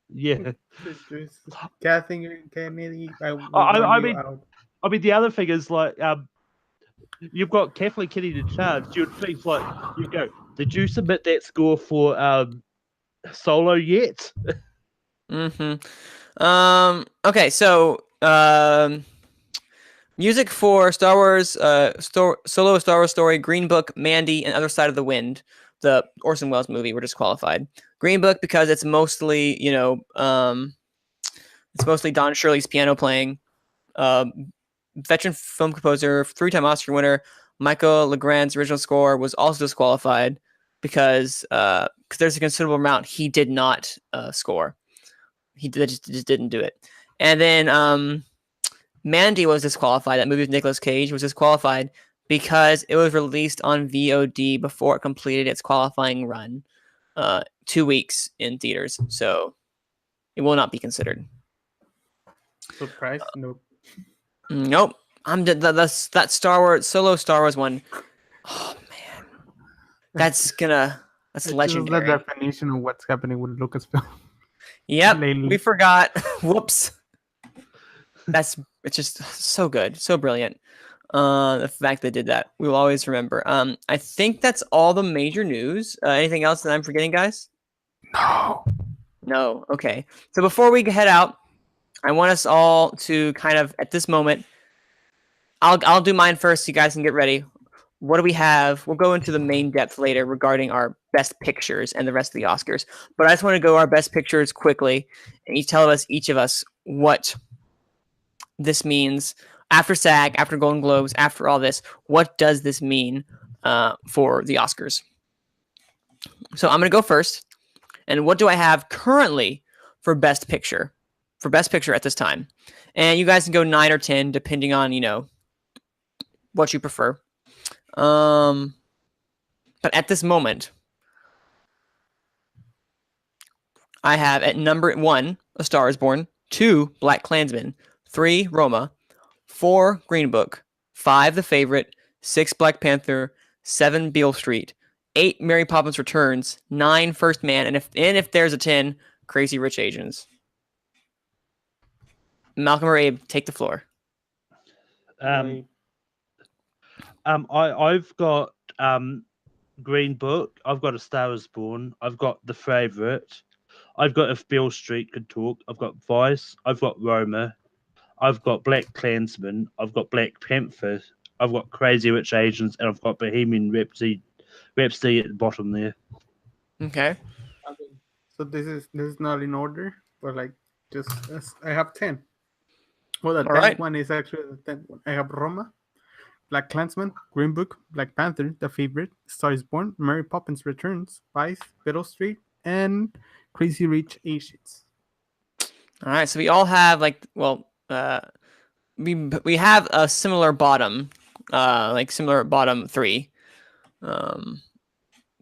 Yeah. Kathy, Kennedy, I mean, the other thing is like, you've got Kathleen Kennedy in charge. You'd think like, you go, did you submit that score for Solo yet? Okay, so music for Star Wars, Solo, Star Wars Story, Green Book, Mandy, and Other Side of the Wind, the Orson Welles movie, were disqualified. Green Book because it's mostly, it's mostly Don Shirley's piano playing. Veteran film composer, 3-time Oscar winner, Michael Legrand's original score was also disqualified because there's a considerable amount he did not score. He just didn't do it. And then Mandy was disqualified. That movie with Nicolas Cage was disqualified because it was released on VOD before it completed its qualifying run, 2 weeks in theaters. So it will not be considered. Surprise? Nope. Nope. That Solo Star Wars one. Oh man, that's legendary. The definition of what's happening with Lucasfilm. Yep, we forgot. Whoops. It's just so good, so brilliant. The fact they did that, we will always remember. I think that's all the major news. Anything else that I'm forgetting, guys? No. Okay. So before we head out, I want us all to kind of, at this moment, I'll do mine first so you guys can get ready. What do we have? We'll go into the main depth later regarding our best pictures and the rest of the Oscars. But I just want to go our best pictures quickly, and you tell us, each of us, what this means after SAG, after Golden Globes, after all this. What does this mean for the Oscars? So I'm going to go first. And what do I have currently for best picture? For best picture at this time. And you guys can go 9 or 10, depending on, what you prefer. But at this moment, I have at number 1, A Star is Born, 2, Black Klansman, 3, Roma, 4, Green Book, 5, The Favorite, 6, Black Panther, 7, Beale Street, 8, Mary Poppins Returns, 9, First Man, and if there's a 10, Crazy Rich Asians. Malcolm or Abe, take the floor. I've got Green Book. I've got A Star is Born. I've got The Favourite. I've got If Beale Street Could Talk. I've got Vice. I've got Roma. I've got Black Klansman. I've got Black Panther. I've got Crazy Rich Asians, and I've got Bohemian Rhapsody at the bottom there. Okay. So this is not in order, but like just I have 10. Well, the 10th one is actually the 10th one. I have Roma, Black Klansman, Green Book, Black Panther, The Favorite, Star is Born, Mary Poppins Returns, Vice, Beale Street, and Crazy Rich Asians. All right, so we all have we have a similar bottom, similar bottom 3.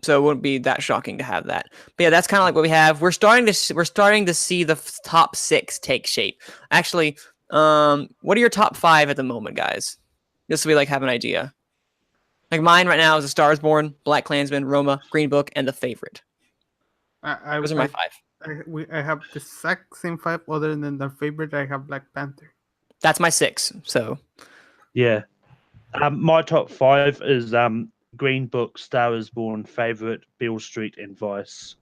So it wouldn't be that shocking to have that. But yeah, that's kind of like what we have. We're starting to see the top 6 take shape. Actually, what are your top 5 at the moment, guys? Just so we like have an idea. Like mine right now is A Star Is Born, Black Klansman, Roma, Green Book, and The Favorite. Those are my 5. I have the exact same 5. Other than The Favorite, I have Black Panther. That's my 6. So yeah, my top 5 is Green Book, Star Is Born, Favorite, Beale Street, and Vice.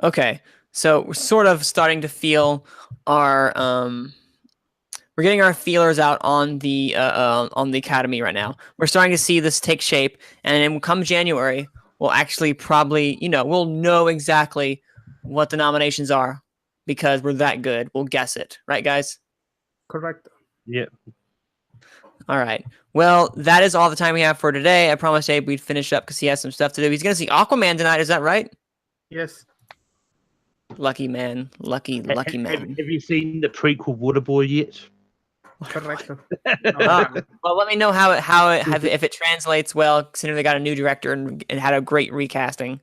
okay, so we're sort of starting to feel our we're getting our feelers out on the Academy right now. We're starting to see this take shape, and then come January, we'll actually probably, we'll know exactly what the nominations are because we're that good. We'll guess it, right, guys? Correct. Yeah. All right. Well, that is all the time we have for today. I promised Abe we'd finish up because he has some stuff to do. He's going to see Aquaman tonight. Is that right? Yes. Lucky man. Lucky man. Have you seen the prequel Waterboy yet? Correct. Well, let me know if it translates well, considering they got a new director and had a great recasting.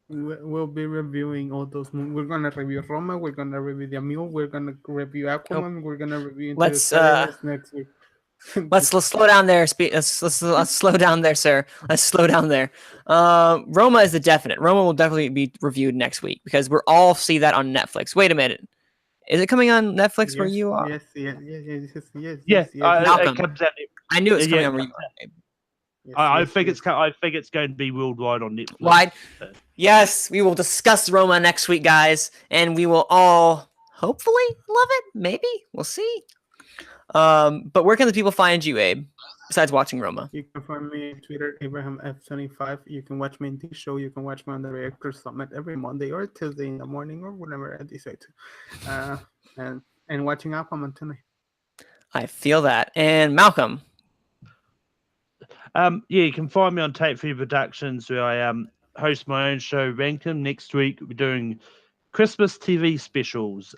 We'll be reviewing all those movies. We're gonna review Roma. We're gonna review The Mule. We're gonna review Aquaman. We're gonna review Let's next week. let's slow down there. Let's slow down there, sir. Let's slow down there. Roma is the definite. Roma will definitely be reviewed next week because we'll all see that on Netflix. Wait a minute. Is it coming on Netflix where you are? Yes. It comes out. I knew it was coming on where you are. I think it's going to be worldwide on Netflix. Wide. Yes, we will discuss Roma next week, guys, and we will all hopefully love it. Maybe we'll see. But where can the people find you, Abe? Besides watching Roma, you can find me on Twitter, AbrahamF25. You can watch me in the show. You can watch me on the Reactor Summit every Monday or Tuesday in the morning or whenever I decide to. And watching Aquaman tonight. I feel that. And Malcolm. You can find me on Tape 3 Productions, where I host my own show, Rankin. Next week, we're doing Christmas TV specials.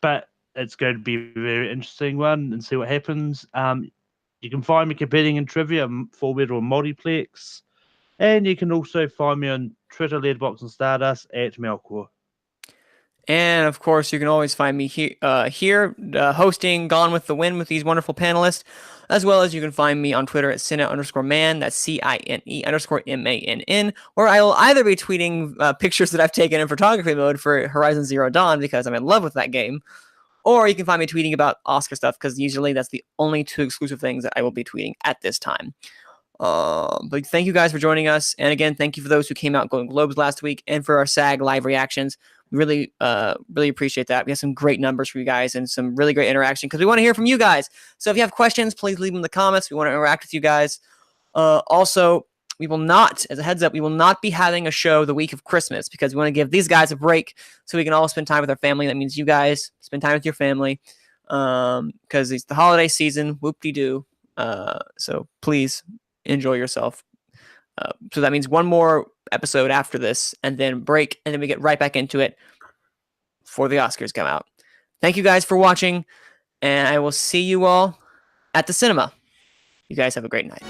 But it's going to be a very interesting one and see what happens. You can find me competing in trivia, forward or multiplex. And you can also find me on Twitter, Letterboxd, and Stardust at Melkor. And of course, you can always find me here hosting Gone with the Wind with these wonderful panelists, as well as you can find me on Twitter at Cine_man, that's CINE_MANN, where I will either be tweeting pictures that I've taken in photography mode for Horizon Zero Dawn because I'm in love with that game, or you can find me tweeting about Oscar stuff because usually that's the only 2 exclusive things that I will be tweeting at this time. But thank you guys for joining us, and again, thank you for those who came out Golden Globes last week and for our SAG live reactions. Really appreciate that. We have some great numbers for you guys and some really great interaction because we want to hear from you guys. So if you have questions, please leave them in the comments. We want to interact with you guys. Also, we will not, as a heads up, we will not be having a show the week of Christmas because we want to give these guys a break so we can all spend time with our family. That means you guys spend time with your family because it's the holiday season. Whoop-de-doo. So please enjoy yourself. So that means one more episode after this and then break, and then we get right back into it before the Oscars come out. Thank you guys for watching, and I will see you all at the cinema. You guys have a great night.